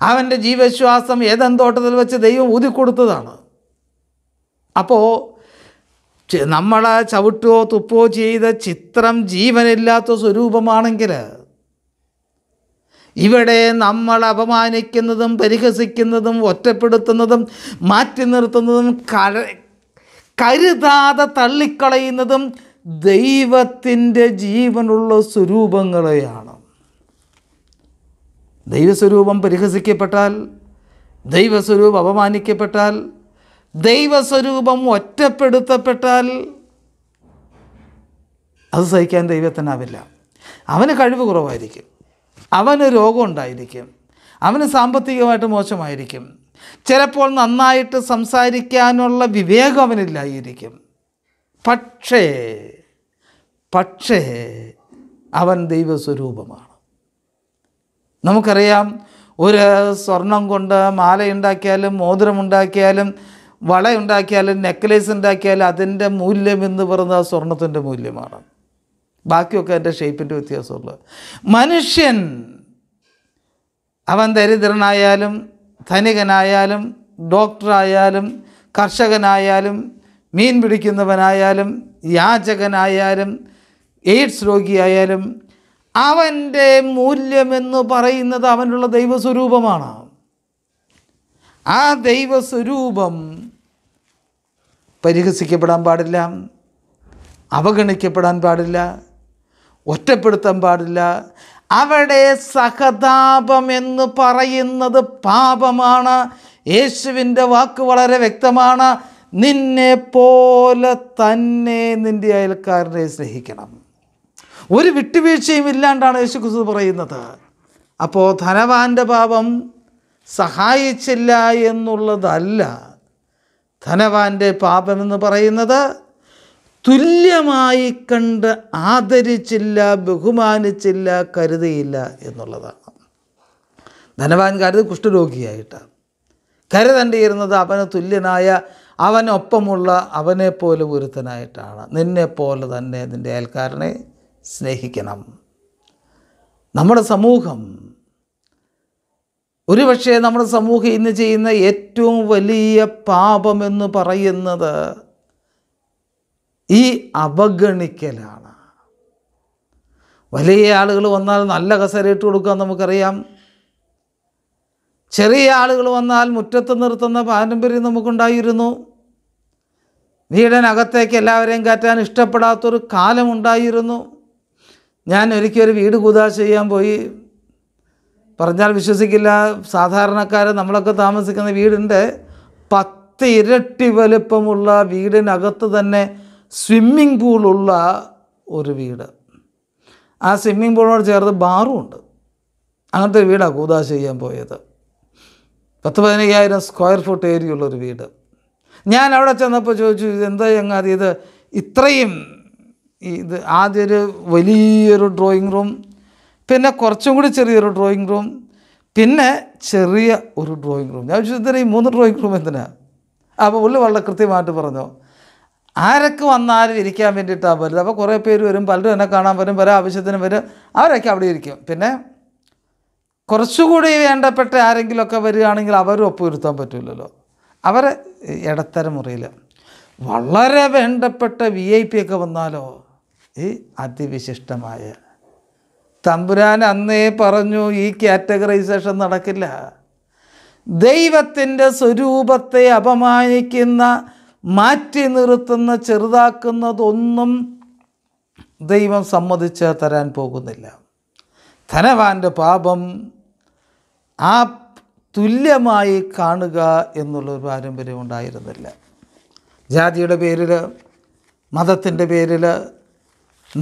അവൻ്റെ ജീവശ്വാസം ഏദൻ തോട്ടത്തിൽ വെച്ച് ദൈവം ഊതിക്കൊടുത്തതാണ്. അപ്പോൾ നമ്മൾ ചവിട്ടോ തുപ്പോ ചെയ്ത ചിത്രം ജീവനില്ലാത്ത സ്വരൂപമാണെങ്കിൽ ഇവിടെ നമ്മൾ അപമാനിക്കുന്നതും പരിഹസിക്കുന്നതും ഒറ്റപ്പെടുത്തുന്നതും മാറ്റി നിർത്തുന്നതും കരുതാതെ തള്ളിക്കളയുന്നതും ദൈവത്തിൻ്റെ ജീവനുള്ള സ്വരൂപങ്ങളെയാണ്. ദൈവസ്വരൂപം പരിഹസിക്കപ്പെട്ടാൽ, ദൈവസ്വരൂപം അപമാനിക്കപ്പെട്ടാൽ, ദൈവസ്വരൂപം ഒറ്റപ്പെടുത്തപ്പെട്ടാൽ അത് സഹിക്കാൻ ദൈവത്തിനാവില്ല. അവന് കഴിവ് കുറവായിരിക്കും, അവന് രോഗം ഉണ്ടായിരിക്കും, അവന് സാമ്പത്തികമായിട്ട് മോശമായിരിക്കും, ചിലപ്പോൾ നന്നായിട്ട് സംസാരിക്കാനുള്ള വിവേകം അവനില്ലായിരിക്കും. പക്ഷേ അവൻ ദൈവസ്വരൂപമാണ്. നമുക്കറിയാം, ഒരു സ്വർണം കൊണ്ട് മാലയുണ്ടാക്കിയാലും മോതിരമുണ്ടാക്കിയാലും വളയുണ്ടാക്കിയാലും നെക്ലേസ് ഉണ്ടാക്കിയാലും അതിൻ്റെ മൂല്യം എന്ന് പറയുന്നത് ആ സ്വർണത്തിൻ്റെ മൂല്യമാണ്. ബാക്കിയൊക്കെ അതിൻ്റെ ഷേപ്പിൻ്റെ വ്യത്യാസമുള്ളൂ. മനുഷ്യൻ അവൻ ദരിദ്രനായാലും ധനികനായാലും ഡോക്ടറായാലും കർഷകനായാലും മീൻ പിടിക്കുന്നവനായാലും യാചകനായാലും എയ്ഡ്സ് രോഗിയായാലും അവൻ്റെ മൂല്യമെന്ന് പറയുന്നത് അവനുള്ള ദൈവസ്വരൂപമാണ്. ആ ദൈവസ്വരൂപം പരിഹസിക്കപ്പെടാൻ പാടില്ല, അവഗണിക്കപ്പെടാൻ പാടില്ല, ഒറ്റപ്പെടുത്താൻ പാടില്ല. അവിടെ സഹതാപം എന്ന് പറയുന്നത് പാപമാണ്. യേശുവിൻ്റെ വാക്ക് വളരെ വ്യക്തമാണ്: നിന്നെ പോലെ തന്നെ നിൻ്റെ അയൽക്കാരനെ സ്നേഹിക്കണം. ഒരു വിട്ടുവീഴ്ചയും ഇല്ലാണ്ടാണ് യേശു ക്രിസ്തു പറയുന്നത്. അപ്പോൾ ധനവാൻ്റെ പാപം സഹായിച്ചില്ല എന്നുള്ളതല്ല. ധനവാൻ്റെ പാപമെന്ന് പറയുന്നത് തുല്യമായി കണ്ട് ആദരിച്ചില്ല, ബഹുമാനിച്ചില്ല, കരുതിയില്ല എന്നുള്ളതാണ്. ധനവാൻ കരുതി കുഷ്ഠരോഗിയായിട്ട് കരുതേണ്ടിയിരുന്നത് അവന് തുല്യനായ, അവനൊപ്പമുള്ള, അവനെപ്പോലെ ഒരുത്തനായിട്ടാണ്. നിന്നെപ്പോലെ തന്നെ നിൻ്റെ അയൽക്കാരനെ സ്നേഹിക്കണം. നമ്മുടെ സമൂഹം, ഒരുപക്ഷെ നമ്മുടെ സമൂഹം ഇന്ന് ചെയ്യുന്ന ഏറ്റവും വലിയ പാപമെന്ന് പറയുന്നത് ഈ അവഗണിക്കലാണ്. വലിയ ആളുകൾ വന്നാൽ നല്ല കസേരയിട്ട് കൊടുക്കാൻ നമുക്കറിയാം. ചെറിയ ആളുകൾ വന്നാൽ മുറ്റത്ത് നിർത്തുന്ന പാരമ്പര്യം നമുക്കുണ്ടായിരുന്നു. വീടിനകത്തേക്ക് എല്ലാവരെയും കയറ്റാൻ ഇഷ്ടപ്പെടാത്തൊരു കാലമുണ്ടായിരുന്നു. ഞാൻ ഒരിക്കൽ വീട് കൂദാശ ചെയ്യാൻ പോയി. പറഞ്ഞാൽ വിശ്വസിക്കില്ല, സാധാരണക്കാരെ നമ്മളൊക്കെ താമസിക്കുന്ന വീടിൻ്റെ 10 ഇരട്ടി വലുപ്പമുള്ള വീടിനകത്ത് തന്നെ സ്വിമ്മിംഗ് പൂളുള്ള ഒരു വീട്. ആ സ്വിമ്മിംഗ് പൂളിനോട് ചേർത്ത് ബാറും ഉണ്ട്. അങ്ങനത്തെ ഒരു വീടാണ് കൂദാശ ചെയ്യാൻ പോയത്. 10-15,000 സ്ക്വയർ ഫുട്ട് ഏരിയ ഉള്ളൊരു വീട്. ഞാൻ അവിടെ ചെന്നപ്പോൾ ചോദിച്ചു, ഇതെന്താ ചങ്ങാതി ഇത് ഇത്രയും? ഇത് ആദ്യം ഒരു വലിയൊരു ഡ്രോയിങ് റൂം, പിന്നെ കുറച്ചും കൂടി ചെറിയൊരു ഡ്രോയിങ് റൂം, പിന്നെ ചെറിയ ഒരു ഡ്രോയിങ് റൂം. ഞാൻ ചോദിച്ചു, ഇതിന് ഈ 3 ഡ്രോയിങ് റൂം എന്തിനാ? അപ്പോൾ പുള്ളി വളരെ കൃത്യമായിട്ട് പറഞ്ഞു, ആരൊക്കെ വന്നാലും ഇരിക്കാൻ വേണ്ടിയിട്ടാണ് വരുന്നത്. അപ്പോൾ കുറേ പേര് വരും, പലരും എന്നെ കാണാൻ വരും, പല ആവശ്യത്തിന് വരും, അവരൊക്കെ അവിടെ ഇരിക്കും. പിന്നെ കുറച്ചുകൂടി വേണ്ടപ്പെട്ട ആരെങ്കിലുമൊക്കെ വരികയാണെങ്കിൽ അവരും ഒപ്പം ഇരുത്താൻ പറ്റില്ലല്ലോ, അവരെ ഇടത്തരം മുറിയിൽ. വളരെ വേണ്ടപ്പെട്ട VIP ഒക്കെ വന്നാലോ ഈ അതിവിശിഷ്ടമായ, തമ്പുരാൻ അന്നേ പറഞ്ഞു ഈ കാറ്റഗറൈസേഷൻ നടക്കില്ല. ദൈവത്തിൻ്റെ സ്വരൂപത്തെ അപമാനിക്കുന്ന, മാറ്റി നിർത്തുന്ന, ചെറുതാക്കുന്നതൊന്നും ദൈവം സമ്മതിച്ച് തരാൻ പോകുന്നില്ല. ധനവാൻ്റെ പാപം ആ തുല്യമായി കാണുക എന്നുള്ളൊരു പാരമ്പര്യം ഉണ്ടായിരുന്നില്ല. ജാതിയുടെ പേരിൽ, മതത്തിൻ്റെ പേരിൽ,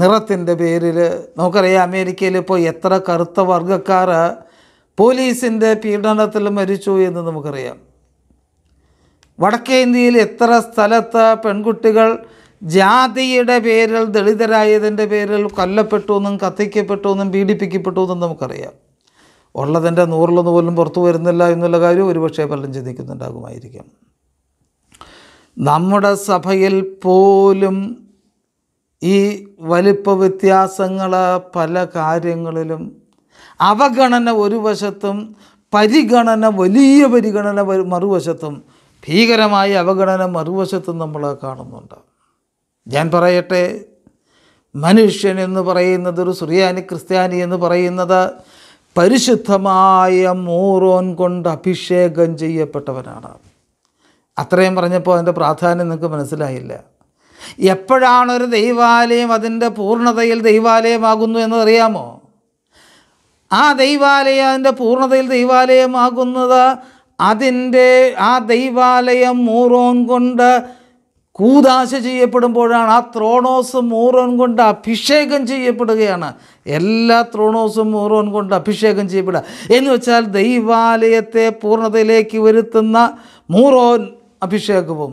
നിറത്തിൻ്റെ പേരിൽ. നമുക്കറിയാം അമേരിക്കയിൽ ഇപ്പോൾ എത്ര കറുത്ത വർഗ്ഗക്കാർ പോലീസിൻ്റെ പീഡനത്തിൽ മരിച്ചു എന്ന് നമുക്കറിയാം. വടക്കേ ഇന്ത്യയിൽ എത്ര സ്ഥലത്ത് പെൺകുട്ടികൾ ജാതിയുടെ പേരിൽ, ദളിതരായതിൻ്റെ പേരിൽ കൊല്ലപ്പെട്ടു എന്നും കത്തിക്കപ്പെട്ടു എന്നും പീഡിപ്പിക്കപ്പെട്ടു എന്നും നമുക്കറിയാം. ഉള്ളതിൻ്റെ 100 പോലും പുറത്തു വരുന്നില്ല എന്നുള്ള കാര്യം ഒരുപക്ഷെ പലരും ചിന്തിക്കുന്നുണ്ടാകുമായിരിക്കും. നമ്മുടെ സഭയിൽ പോലും ഈ വലിപ്പ വ്യത്യാസങ്ങൾ പല കാര്യങ്ങളിലും, അവഗണന ഒരു വശത്തും പരിഗണന, വലിയ പരിഗണന മറുവശത്തും, ഭീകരമായ അവഗണന മറുവശത്തും നമ്മൾ കാണുന്നുണ്ട്. ഞാൻ പറയട്ടെ, മനുഷ്യൻ എന്ന് പറയുന്നത്, ഒരു സുറിയാനി ക്രിസ്ത്യാനി എന്ന് പറയുന്നത് പരിശുദ്ധമായ മോറോൻ കൊണ്ട് അഭിഷേകം ചെയ്യപ്പെട്ടവനാണ്. അത്രയും പറഞ്ഞപ്പോൾ അതിൻ്റെ പ്രാധാന്യം നിങ്ങൾക്ക് മനസ്സിലായില്ല. എപ്പോഴാണൊരു ദൈവാലയം അതിൻ്റെ പൂർണ്ണതയിൽ ദൈവാലയമാകുന്നു എന്നറിയാമോ? ആ ദൈവാലയം അതിൻ്റെ പൂർണ്ണതയിൽ ദൈവാലയമാകുന്നത് ആ ദൈവാലയം മൂറോൻ കൊണ്ട് കൂദാശ ചെയ്യപ്പെടുമ്പോഴാണ്. ആ ത്രോണോസ് മൂറോൻ കൊണ്ട് അഭിഷേകം ചെയ്യപ്പെടുകയാണ്. എല്ലാ ത്രോണോസും മൂറോൻ കൊണ്ട് അഭിഷേകം ചെയ്യപ്പെടുക എന്ന് വെച്ചാൽ ദൈവാലയത്തെ പൂർണ്ണതയിലേക്ക് വരുത്തുന്ന മൂറോൻ അഭിഷേകവും,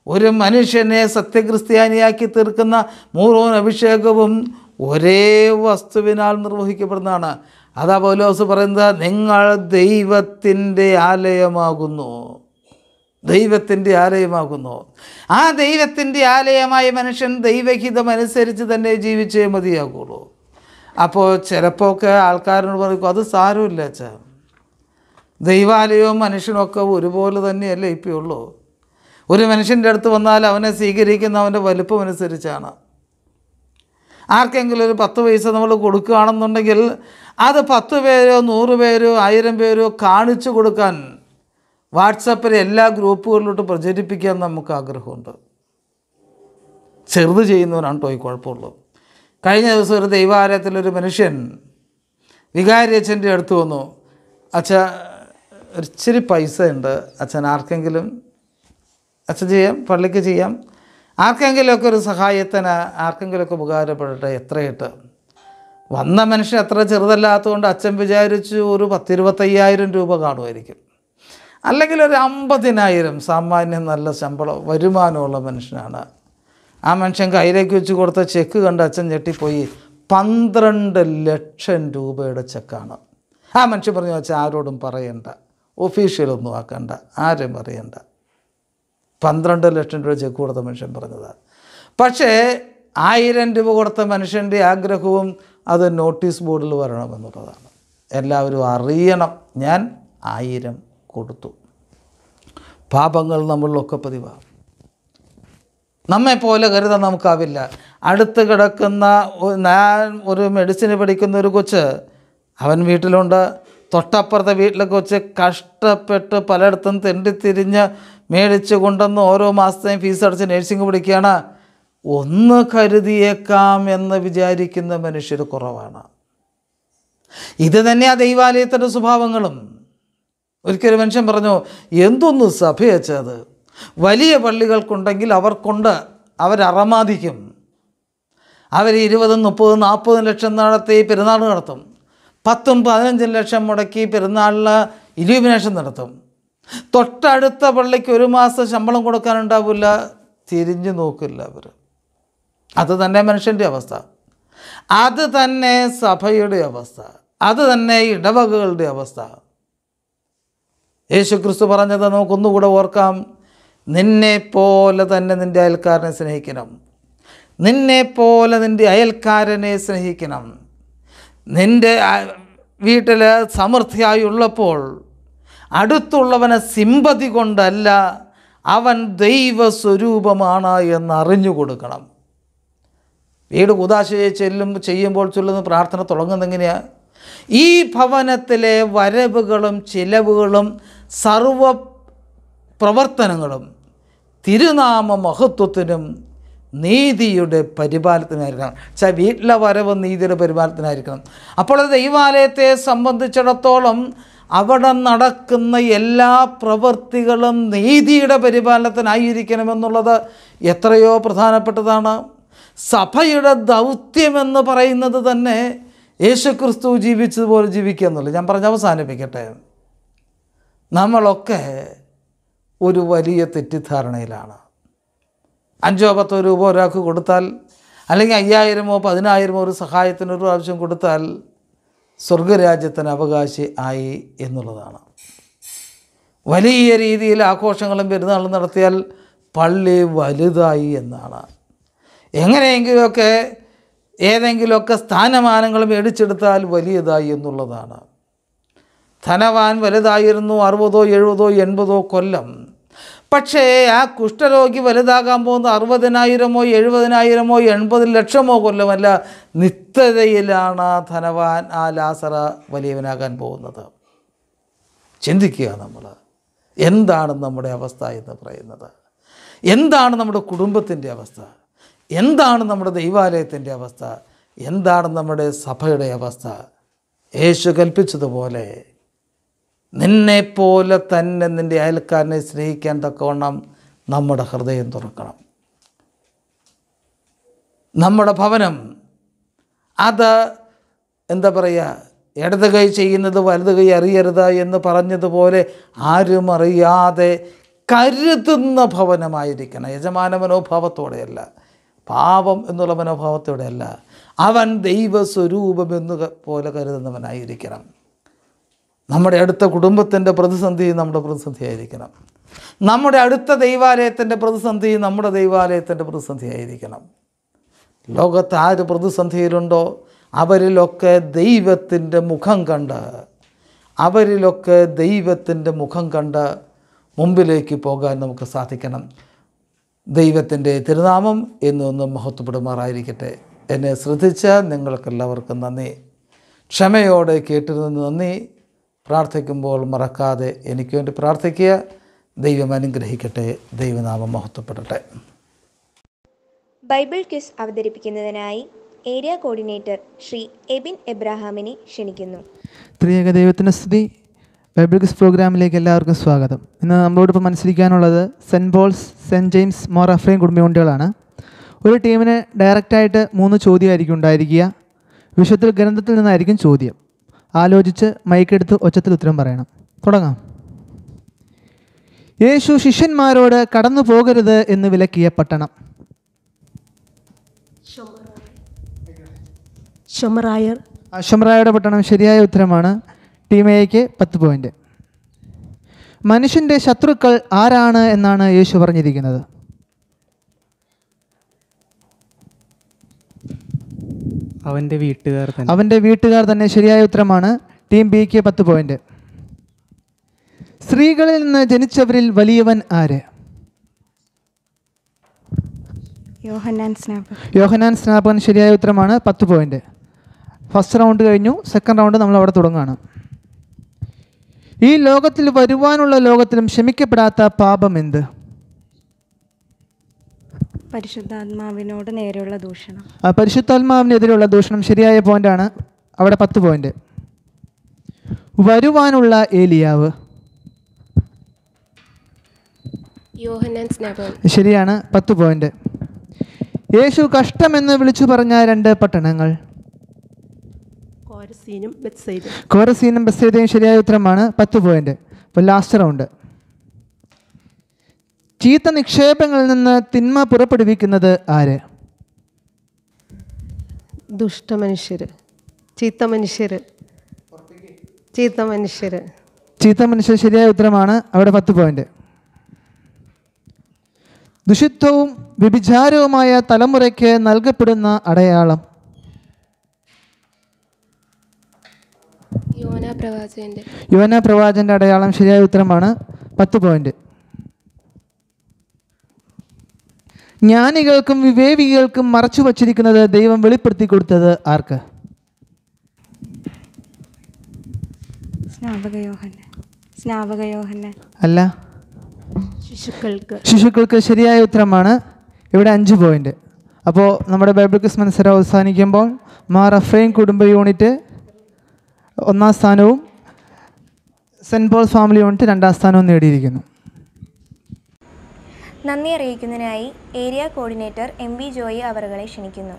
ഒരു മനുഷ്യനെ സത്യക്രിസ്ത്യാനിയാക്കി തീർക്കുന്ന മൂറോൻ അഭിഷേകവും ഒരേ വസ്തുവിനാൽ നിർവഹിക്കപ്പെടുന്നതാണ്. അതാ പൗലോസ് പറയുന്നത്, നിങ്ങൾ ദൈവത്തിൻ്റെ ആലയമാകുന്നു. ദൈവത്തിൻ്റെ ആലയമാകുന്നു. ആ ദൈവത്തിൻ്റെ ആലയമായ മനുഷ്യൻ ദൈവഹിതമനുസരിച്ച് തന്നെ ജീവിച്ചേ മതിയാകുള്ളൂ. അപ്പോൾ ചിലപ്പോൾ ഒക്കെ ആൾക്കാരോട് പറയും, അത് സാരമില്ല അച്ഛാ, ദൈവാലയവും മനുഷ്യനൊക്കെ ഒരുപോലെ തന്നെയല്ലേ ഇപ്പോൾ ഉള്ളൂ. ഒരു മനുഷ്യൻ്റെ അടുത്ത് വന്നാൽ അവനെ സ്വീകരിക്കുന്ന അവൻ്റെ വലുപ്പം അനുസരിച്ചാണ്. ആർക്കെങ്കിലും ഒരു 10 പൈസ നമ്മൾ കൊടുക്കുകയാണെന്നുണ്ടെങ്കിൽ അത് 10 പേരോ 100 പേരോ 1000 പേരോ കാണിച്ചു കൊടുക്കാൻ വാട്സപ്പിൽ എല്ലാ ഗ്രൂപ്പുകളിലോട്ട് പ്രചരിപ്പിക്കാൻ നമുക്ക് ആഗ്രഹമുണ്ട്. ചെറുത് ചെയ്യുന്നവനാണ് കേട്ടോ ഈ കുഴപ്പമുള്ളൂ. കഴിഞ്ഞ ദിവസം ഒരു ദൈവാലയത്തിലൊരു മനുഷ്യൻ വികാരി അച്ഛൻ്റെ അടുത്ത് വന്നു, അച്ഛാ ഒരിച്ചിരി പൈസ ഉണ്ട് അച്ഛൻ, ആർക്കെങ്കിലും അച്ഛൻ ചെയ്യാം, പള്ളിക്ക് ചെയ്യാം, ആർക്കെങ്കിലുമൊക്കെ ഒരു സഹായത്തിന് ആർക്കെങ്കിലുമൊക്കെ ഉപകാരപ്പെടട്ടെ, എത്രയിട്ട്. വന്ന മനുഷ്യൻ അത്ര ചെറുതല്ലാത്തതുകൊണ്ട് അച്ഛൻ വിചാരിച്ചു ഒരു 10-25,000 രൂപ കാണുമായിരിക്കും, അല്ലെങ്കിൽ ഒരു 50,000. സാമാന്യം നല്ല ശമ്പളം വരുമാനമുള്ള മനുഷ്യനാണ്. ആ മനുഷ്യൻ കയ്യിലേക്ക് വെച്ച് കൊടുത്ത ചെക്ക് കണ്ട് അച്ഛൻ ഞെട്ടിപ്പോയി. 12 ലക്ഷം രൂപയുടെ ചെക്കാണ്. ആ മനുഷ്യൻ പറഞ്ഞു, അച്ഛൻ ആരോടും പറയണ്ട, ഒഫീഷ്യലൊന്നും ആക്കണ്ട, ആരും പറയണ്ട. 12 ലക്ഷം രൂപ ചെക്ക് കൊടുത്ത മനുഷ്യൻ പറഞ്ഞതാണ്. പക്ഷേ 1000 രൂപ കൊടുത്ത മനുഷ്യൻ്റെ ആഗ്രഹവും അത് നോട്ടീസ് ബോർഡിൽ വരണമെന്നുള്ളതാണ്. എല്ലാവരും അറിയണം, ഞാൻ 1000 കൊടുത്തു. പാപങ്ങൾ നമ്മളിലൊക്കെ പതിവാണ്. നമ്മെപ്പോലെ കരുതാൻ നമുക്കാവില്ല. അടുത്ത് കിടക്കുന്ന ഒരു മെഡിസിന് പഠിക്കുന്ന ഒരു കൊച്ച്, അവൻ വീട്ടിലുണ്ട്. തൊട്ടപ്പുറത്തെ വീട്ടിലെ കൊച്ച് കഷ്ടപ്പെട്ട് പലയിടത്തും തെണ്ടിത്തിരിഞ്ഞ് മേടിച്ച് കൊണ്ടുവന്ന് ഓരോ മാസത്തെയും ഫീസ് അടച്ച് നേഴ്സിംഗ് പഠിക്കുകയാണ്. ഒന്ന് കരുതിയേക്കാം എന്ന് വിചാരിക്കുന്ന മനുഷ്യർ കുറവാണ്. ഇത് തന്നെയാണ് ദൈവാലയത്തിൻ്റെ സ്വഭാവങ്ങളും. ഒരിക്കലും മനുഷ്യൻ പറഞ്ഞു, എന്തൊന്ന് സഭയച്ചത്, വലിയ പള്ളികൾക്കുണ്ടെങ്കിൽ അവർക്കുണ്ട്, അവരറമാദിക്കും. അവർ 20, 30, 40 ലക്ഷം നടത്തി പെരുന്നാൾ നടത്തും. 10, 15 ലക്ഷം മുടക്കി പെരുന്നാളിന് ഇലുമിനേഷൻ നടത്തും. തൊട്ടടുത്ത പള്ളിക്ക് 1 മാസം ശമ്പളം കൊടുക്കാനുണ്ടാവില്ല, തിരിഞ്ഞു നോക്കില്ല അവർ. അത് തന്നെ മനുഷ്യൻ്റെ അവസ്ഥ, അത് തന്നെ സഭയുടെ അവസ്ഥ, അത് തന്നെ ഇടവകകളുടെ അവസ്ഥ. യേശുക്രിസ്തു പറഞ്ഞത് നമുക്കൊന്നുകൂടെ ഓർക്കാം, നിന്നെപ്പോലെ തന്നെ നിൻ്റെ അയൽക്കാരനെ സ്നേഹിക്കണം, നിന്നെപ്പോലെ നിൻ്റെ അയൽക്കാരനെ സ്നേഹിക്കണം. നിൻ്റെ വീട്ടിൽ സമൃദ്ധിയായുള്ളപ്പോൾ അടുത്തുള്ളവനെ സിമ്പതി കൊണ്ടല്ല, അവൻ ദൈവസ്വരൂപമാണ് എന്നറിഞ്ഞു കൊടുക്കണം. വീട് കൂദാശയെ ചെയ്യുമ്പോൾ ചൊല്ലുന്ന പ്രാർത്ഥന തുടങ്ങുന്നെങ്ങനെയാണ്? ഈ ഭവനത്തിലെ വരവുകളും ചിലവുകളും സർവ പ്രവർത്തനങ്ങളും തിരുനാമ മഹത്വത്തിനും നീതിയുടെ പരിപാലനത്തിനായിരിക്കണം. വീട്ടിലെ വരവ് നീതിയുടെ പരിപാലനത്തിനായിരിക്കണം. അപ്പോൾ ദൈവാലയത്തെ സംബന്ധിച്ചിടത്തോളം അവിടെ നടക്കുന്ന എല്ലാ പ്രവൃത്തികളും നീതിയുടെ പരിപാലനത്തിനായിരിക്കണമെന്നുള്ളത് എത്രയോ പ്രധാനപ്പെട്ടതാണ്. സഭയുടെ ദൗത്യമെന്ന് പറയുന്നത് തന്നെ യേശുക്രിസ്തു ജീവിച്ചതുപോലെ ജീവിക്കുക എന്നുള്ളത്. ഞാൻ പറഞ്ഞ് അവസാനിപ്പിക്കട്ടെ. നമ്മളൊക്കെ ഒരു വലിയ തെറ്റിദ്ധാരണയിലാണ്. 5-10 രൂപ ഒരാൾക്ക് കൊടുത്താൽ, അല്ലെങ്കിൽ 5000-ഓ 10,000-ഓ ഒരു സഹായത്തിനൊരു പ്രാവശ്യം കൊടുത്താൽ സ്വർഗരാജ്യത്തിന് അവകാശി ആയി എന്നുള്ളതാണ്. വലിയ രീതിയിൽ ആഘോഷങ്ങളും പെരുന്നാളും നടത്തിയാൽ പള്ളി വലുതായി എന്നാണ്. എങ്ങനെയെങ്കിലുമൊക്കെ ഏതെങ്കിലുമൊക്കെ സ്ഥാനമാനങ്ങൾ മേടിച്ചെടുത്താൽ വലിയതായി എന്നുള്ളതാണ്. ധനവാൻ വലുതായിരുന്നു 60, 70, 80 കൊല്ലം. പക്ഷേ ആ കുഷ്ഠരോഗി വലുതാകാൻ പോകുന്ന 60,000-ഓ 70,000-ഓ 80 ലക്ഷമോ കൊല്ലമല്ല, നിത്യതയിലാണ് ധനവാൻ ആ ലാസറ വലിയവനാകാൻ പോകുന്നത്. ചിന്തിക്കുക, നമ്മൾ എന്താണ് നമ്മുടെ അവസ്ഥ എന്ന് പറയുന്നത്? എന്താണ് നമ്മുടെ കുടുംബത്തിൻ്റെ അവസ്ഥ? എന്താണ് നമ്മുടെ ദൈവാലയത്തിൻ്റെ അവസ്ഥ? എന്താണ് നമ്മുടെ സഭയുടെ അവസ്ഥ? യേശു കൽപ്പിച്ചതുപോലെ നിന്നെപ്പോലെ തന്നെ നിൻ്റെ അയൽക്കാരനെ സ്നേഹിക്കാൻ തക്കവണ്ണം നമ്മുടെ ഹൃദയം തുറക്കണം. നമ്മുടെ ഭവനം അത് എന്താ പറയുക, ഇടത് കൈ ചെയ്യുന്നത് വലത് കൈ അറിയരുത് എന്ന് പറഞ്ഞതുപോലെ ആരും അറിയാതെ കരുതുന്ന ഭവനമായിരിക്കണം. യജമാന മനോഭാവത്തോടെയല്ല, പാപം എന്നുള്ള മനോഭാവത്തോടെയല്ല, അവൻ ദൈവസ്വരൂപമെന്നു പോലെ കരുതുന്നവനായിരിക്കണം. നമ്മുടെ അടുത്ത കുടുംബത്തിൻ്റെ പ്രതിസന്ധി നമ്മുടെ പ്രതിസന്ധിയായിരിക്കണം. നമ്മുടെ അടുത്ത ദൈവാലയത്തിൻ്റെ പ്രതിസന്ധി നമ്മുടെ ദൈവാലയത്തിൻ്റെ പ്രതിസന്ധിയായിരിക്കണം. ലോകത്ത് ആര് പ്രതിസന്ധിയിലുണ്ടോ അവരിലൊക്കെ ദൈവത്തിൻ്റെ മുഖം കണ്ട് മുമ്പിലേക്ക് പോകാൻ നമുക്ക് സാധിക്കണം. ദൈവത്തിൻ്റെ തിരുനാമം എന്നും മഹത്വപ്പെടുമാറായിരിക്കട്ടെ. എന്നെ ശ്രദ്ധിച്ച നിങ്ങൾക്കെല്ലാവർക്കും നന്ദി. ക്ഷമയോടെ കേട്ടിരുന്നതിന് നന്ദി. പ്രാർത്ഥിക്കുമ്പോൾ മറക്കാതെ എനിക്ക് വേണ്ടി പ്രാർത്ഥിക്കുക. ദൈവം അനുഗ്രഹിക്കട്ടെ. ദൈവനാമം മഹത്വപ്പെടട്ടെ. ബൈബിൾ ക്വിസ് അവതരിപ്പിക്കുന്നതിനായി ഏരിയ കോർഡിനേറ്റർ ശ്രീ എബിൻ എബ്രാഹാമിനെ ക്ഷണിക്കുന്നു. ത്രിയേക ദൈവത്തിന് സ്തുതി. ബൈബിൾ ക്വിസ് പ്രോഗ്രാമിലേക്ക് എല്ലാവർക്കും സ്വാഗതം. ഇന്ന് നമ്മളോടൊപ്പം മത്സരിക്കാനുള്ളത് Saint Paul's, Saint James, Mor Aphrem കുടുംബികളുടെയാണ്. ഒരു ടീമിന് ഡയറക്റ്റായിട്ട് 3 ചോദ്യമായിരിക്കും ഉണ്ടായിരിക്കുക. വിശുദ്ധ ഗ്രന്ഥത്തിൽ നിന്നായിരിക്കും ചോദ്യം. ആലോചിച്ച് മൈക്കെടുത്ത് ഒച്ചത്തിൽ ഉത്തരം പറയണം. തുടങ്ങാം. യേശു ശിഷ്യന്മാരോട് കടന്നു പോകരുത് എന്ന് വിലക്കിയ പട്ടണം? ശമറായയുടെ പട്ടണം ശരിയായ ഉത്തരമാണ്. ടീം എക്ക് 10 പോയിന്റ്. മനുഷ്യൻ്റെ ശത്രുക്കൾ ആരാണ് എന്നാണ് യേശു പറഞ്ഞിരിക്കുന്നത്? അവൻ്റെ വീട്ടുകാർ തന്നെ ശരിയായ ഉത്തരമാണ്. ടീം ബിക്ക് 10 പോയിന്റ്. സ്ത്രീകളിൽ നിന്ന് ജനിച്ചവരിൽ വലിയവൻ ആര്? യോഹന്നാൻ സ്നാപകൻ ശരിയായ ഉത്തരമാണ്. 10 പോയിന്റ്. ഫസ്റ്റ് റൗണ്ട് കഴിഞ്ഞു. സെക്കൻഡ് റൗണ്ട് നമ്മൾ അവിടെ തുടങ്ങുകയാണ്. ഈ ലോകത്തിൽ വരുവാനുള്ള ലോകത്തിലും ക്ഷമിക്കപ്പെടാത്ത പാപം എന്ത്? പരിശുദ്ധാത്മാവിനോട് നേരെയുള്ള ദൂഷണം. പരിശുദ്ധാത്മാവിനെതിരെയുള്ള ദൂഷണം ശരിയായ പോയിന്റാണ്. അവിടെ 10 പോയിന്റ്. വരുവാനുള്ള ഏലിയാവ്? ശരിയാണ്. 10 പോയിന്റ്. യേശു കഷ്ടമെന്ന് വിളിച്ചു പറഞ്ഞ 2 പട്ടണങ്ങൾ? കോരസീനും ബെത്സൈദയും ശരിയായ ഉത്തരമാണ്. 10 പോയിന്റ്. ഇപ്പോൾ ലാസ്റ്റ് റൗണ്ട്. ചീത്ത നിക്ഷേപങ്ങളിൽ നിന്ന് തിന്മ പുറപ്പെടുവിക്കുന്നത് ആര്? ദുഷ്ടമനുഷ്യർ, ചീത്ത മനുഷ്യർ ശരിയായ ഉത്തരമാണ്. അവിടെ 10 പോയിന്റ്. ദുഷിത്വവും വ്യഭിചാരവുമായ തലമുറയ്ക്ക് നൽകപ്പെടുന്ന അടയാളം? യോന പ്രവാചകന്റെ അടയാളം ശരിയായ ഉത്തരമാണ്. 10 പോയിന്റ്. ജ്ഞാനികൾക്കും വിവേകികൾക്കും മറച്ചു വച്ചിരിക്കുന്നത് ദൈവം വെളിപ്പെടുത്തി കൊടുത്തത് ആർക്ക്? അല്ല, ശിശുക്കൾക്ക് ശരിയായ ഉത്തരമാണ്. ഇവിടെ 5 പോയിന്റ്. അപ്പോൾ നമ്മുടെ ബൈബിൾ ക്വിസ് മത്സരം അവസാനിക്കുമ്പോൾ മോർ അഫ്രൈം കുടുംബ യൂണിറ്റ് 1ാം സ്ഥാനവും സെൻറ്റ് പോൾസ് ഫാമിലി യൂണിറ്റ് 2ാം സ്ഥാനവും നേടിയിരിക്കുന്നു. നന്ദി അറിയിക്കുന്നതിനായി ഏരിയ കോർഡിനേറ്റർ MB ജോയി അവറുകളെ ക്ഷണിക്കുന്നു.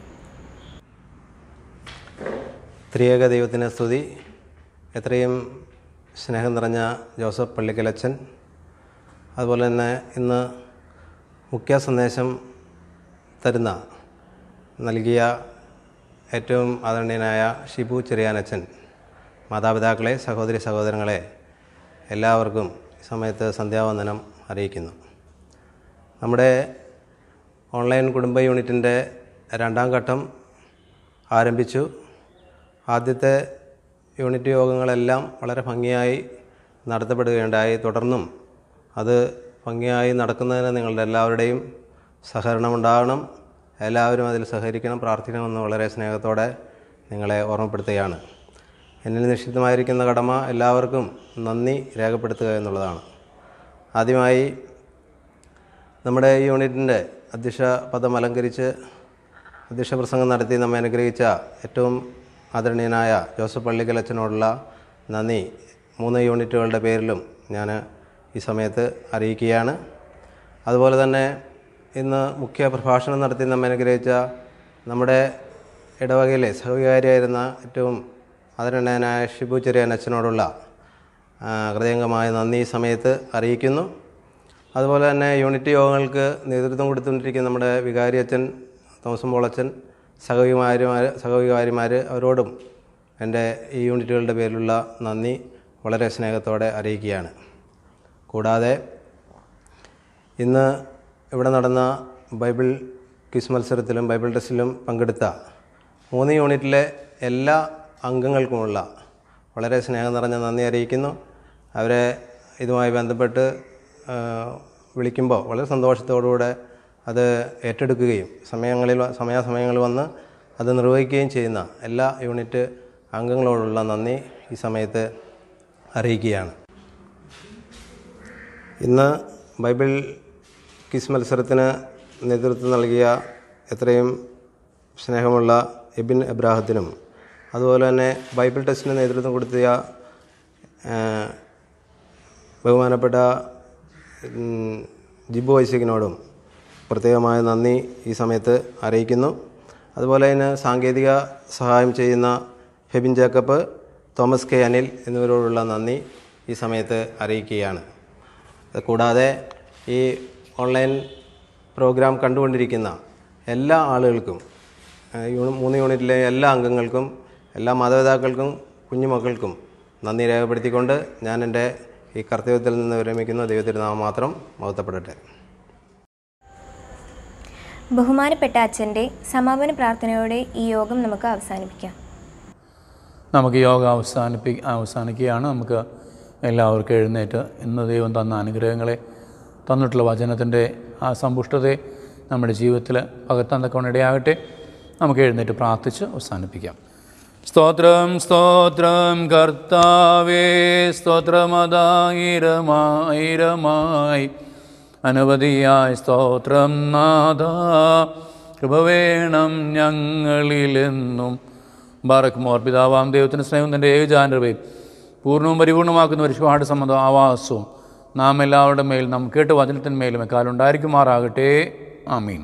ത്രിയേക ദൈവത്തിന് സ്തുതി. എത്രയും സ്നേഹം നിറഞ്ഞ ജോസഫ് പള്ളിക്കലച്ചൻ, അതുപോലെ തന്നെ ഇന്ന് മുഖ്യ സന്ദേശം നൽകിയ ഏറ്റവും ആദരണീയനായ ഷിബു ചെറിയാനച്ചൻ, മാതാപിതാക്കളെ, സഹോദരി സഹോദരങ്ങളെ എല്ലാവർക്കും ഈ സമയത്ത് സന്ധ്യാവന്ദനം അറിയിക്കുന്നു. നമ്മുടെ ഓൺലൈൻ കുടുംബ യൂണിറ്റിൻ്റെ 2ാം ഘട്ടം ആരംഭിച്ചു. ആദ്യത്തെ യൂണിറ്റ് യോഗങ്ങളെല്ലാം വളരെ ഭംഗിയായി നടത്തപ്പെടുകയുണ്ടായി. തുടർന്നും അത് ഭംഗിയായി നടക്കുന്നതിന് നിങ്ങളുടെ എല്ലാവരുടെയും സഹകരണമുണ്ടാകണം. എല്ലാവരും അതിൽ സഹകരിക്കണം, പ്രാർത്ഥിക്കണമെന്ന് വളരെ സ്നേഹത്തോടെ നിങ്ങളെ ഓർമ്മപ്പെടുത്തുകയാണ്. എന്നിൽ നിക്ഷിപ്തമായിരിക്കുന്ന കടമ എല്ലാവർക്കും നന്ദി രേഖപ്പെടുത്തുക എന്നുള്ളതാണ്. ആദ്യമായി നമ്മുടെ ഈ യൂണിറ്റിൻ്റെ അധ്യക്ഷ പദം അലങ്കരിച്ച് അധ്യക്ഷ പ്രസംഗം നടത്തി നമ്മെ അനുഗ്രഹിച്ച ഏറ്റവും ആദരണീയനായ ജോസഫ് പള്ളിക്കലച്ചനോടുള്ള നന്ദി 3 യൂണിറ്റുകളുടെ പേരിലും ഞാൻ ഈ സമയത്ത് അറിയിക്കുകയാണ്. അതുപോലെ തന്നെ ഇന്ന് മുഖ്യ പ്രഭാഷണം നടത്തി നമ്മെ അനുഗ്രഹിച്ച നമ്മുടെ ഇടവകയിലെ സഹവികാരിയായിരുന്ന ഏറ്റവും ആദരണീയനായ ഷിബു ചെറിയാനച്ചനോടുള്ള ഹൃദയംഗമായ നന്ദി ഈ സമയത്ത് അറിയിക്കുന്നു. അതുപോലെ തന്നെ യൂണിറ്റ് യോഗങ്ങൾക്ക് നേതൃത്വം കൊടുത്തുകൊണ്ടിരിക്കുന്ന നമ്മുടെ വികാരി അച്ഛൻ തോമസ് പോളച്ചൻ, സഹവികാരിമാർ അവരോടും എൻ്റെ ഈ യൂണിറ്റുകളുടെ പേരിലുള്ള നന്ദി വളരെ സ്നേഹത്തോടെ അറിയിക്കുകയാണ്. കൂടാതെ ഇന്ന് ഇവിടെ നടന്ന ബൈബിൾ ക്വിസ് മത്സരത്തിലും ബൈബിൾ ടെസ്റ്റിലും പങ്കെടുത്ത 3 യൂണിറ്റിലെ എല്ലാ അംഗങ്ങൾക്കുമുള്ള വളരെ സ്നേഹം നിറഞ്ഞ നന്ദി അറിയിക്കുന്നു. അവരെ ഇതുമായി ബന്ധപ്പെട്ട് വിളിക്കുമ്പോൾ വളരെ സന്തോഷത്തോടുകൂടെ അത് ഏറ്റെടുക്കുകയും സമയാസമയങ്ങളിൽ വന്ന് അത് നിർവഹിക്കുകയും ചെയ്യുന്ന എല്ലാ യൂണിറ്റ് അംഗങ്ങളോടുള്ള നന്ദി ഈ സമയത്ത് അറിയിക്കുകയാണ്. ഇന്ന് ബൈബിൾ ക്വിസ് മത്സരത്തിന് നേതൃത്വം നൽകിയ എത്രയും സ്നേഹമുള്ള എബിൻ എബ്രാഹത്തിനും, അതുപോലെ തന്നെ ബൈബിൾ ടെസ്റ്റിന് നേതൃത്വം കൊടുത്തിയ ബഹുമാനപ്പെട്ട ജിബു ഐസക്കിനോടും പ്രത്യേകമായ നന്ദി ഈ സമയത്ത് അറിയിക്കുന്നു. അതുപോലെ തന്നെ സാങ്കേതിക സഹായം ചെയ്യുന്ന ഫെബിൻ ജേക്കബ്, തോമസ് കെ അനിൽ എന്നിവരോടുള്ള നന്ദി ഈ സമയത്ത് അറിയിക്കുകയാണ്. കൂടാതെ ഈ ഓൺലൈൻ പ്രോഗ്രാം കണ്ടുകൊണ്ടിരിക്കുന്ന എല്ലാ ആളുകൾക്കും, 3 യൂണിറ്റിലെ എല്ലാ അംഗങ്ങൾക്കും, എല്ലാ മാതാപിതാക്കൾക്കും കുഞ്ഞുമക്കൾക്കും നന്ദി രേഖപ്പെടുത്തിക്കൊണ്ട് ഞാൻ എൻ്റെ ഈ കർത്തവ്യത്തിൽ നിന്ന് വിരമിക്കുന്ന ദൈവത്തിരുനാമം മാത്രം മഹത്വപ്പെടട്ടെ. ബഹുമാനപ്പെട്ട അച്ഛൻ്റെ സമാപന പ്രാർത്ഥനയോടെ ഈ യോഗം നമുക്ക് അവസാനിപ്പിക്കാം. നമുക്ക് യോഗം അവസാനിക്കുകയാണ്. നമുക്ക് എല്ലാവർക്കും എഴുന്നേറ്റ് ഇന്ന് ദൈവം തന്ന അനുഗ്രഹങ്ങളെ, തന്നിട്ടുള്ള വചനത്തിൻ്റെ ആ സമ്പുഷ്ടതയെ നമ്മുടെ ജീവിതത്തിൽ പകർത്താൻ തക്കവണ്ണം ഇടയാകട്ടെ. നമുക്ക് എഴുന്നേറ്റ് പ്രാർത്ഥിച്ച് അവസാനിപ്പിക്കാം. സ്തോത്രം സ്തോത്രം കർത്താവേ, സ്തോത്രമതായിരമായി അനവധിയായി സ്തോത്രം നാഥ. കൃപ വേണം ഞങ്ങളിലെന്നും. Barack more. പിതാവാം ദൈവത്തിൻ്റെ സ്നേഹം തൻ്റെ ഏകജാനൃപയും പൂർണ്ണവും പരിപൂർണമാക്കുന്ന പരിശുദ്ധ സമ്മത ആവാസവും നാം എല്ലാവരുടെ മേൽ നാം കേട്ട വചനത്തിന്മേലും എക്കാലം ഉണ്ടായിരിക്കുമാറാകട്ടെ. ആമീൻ.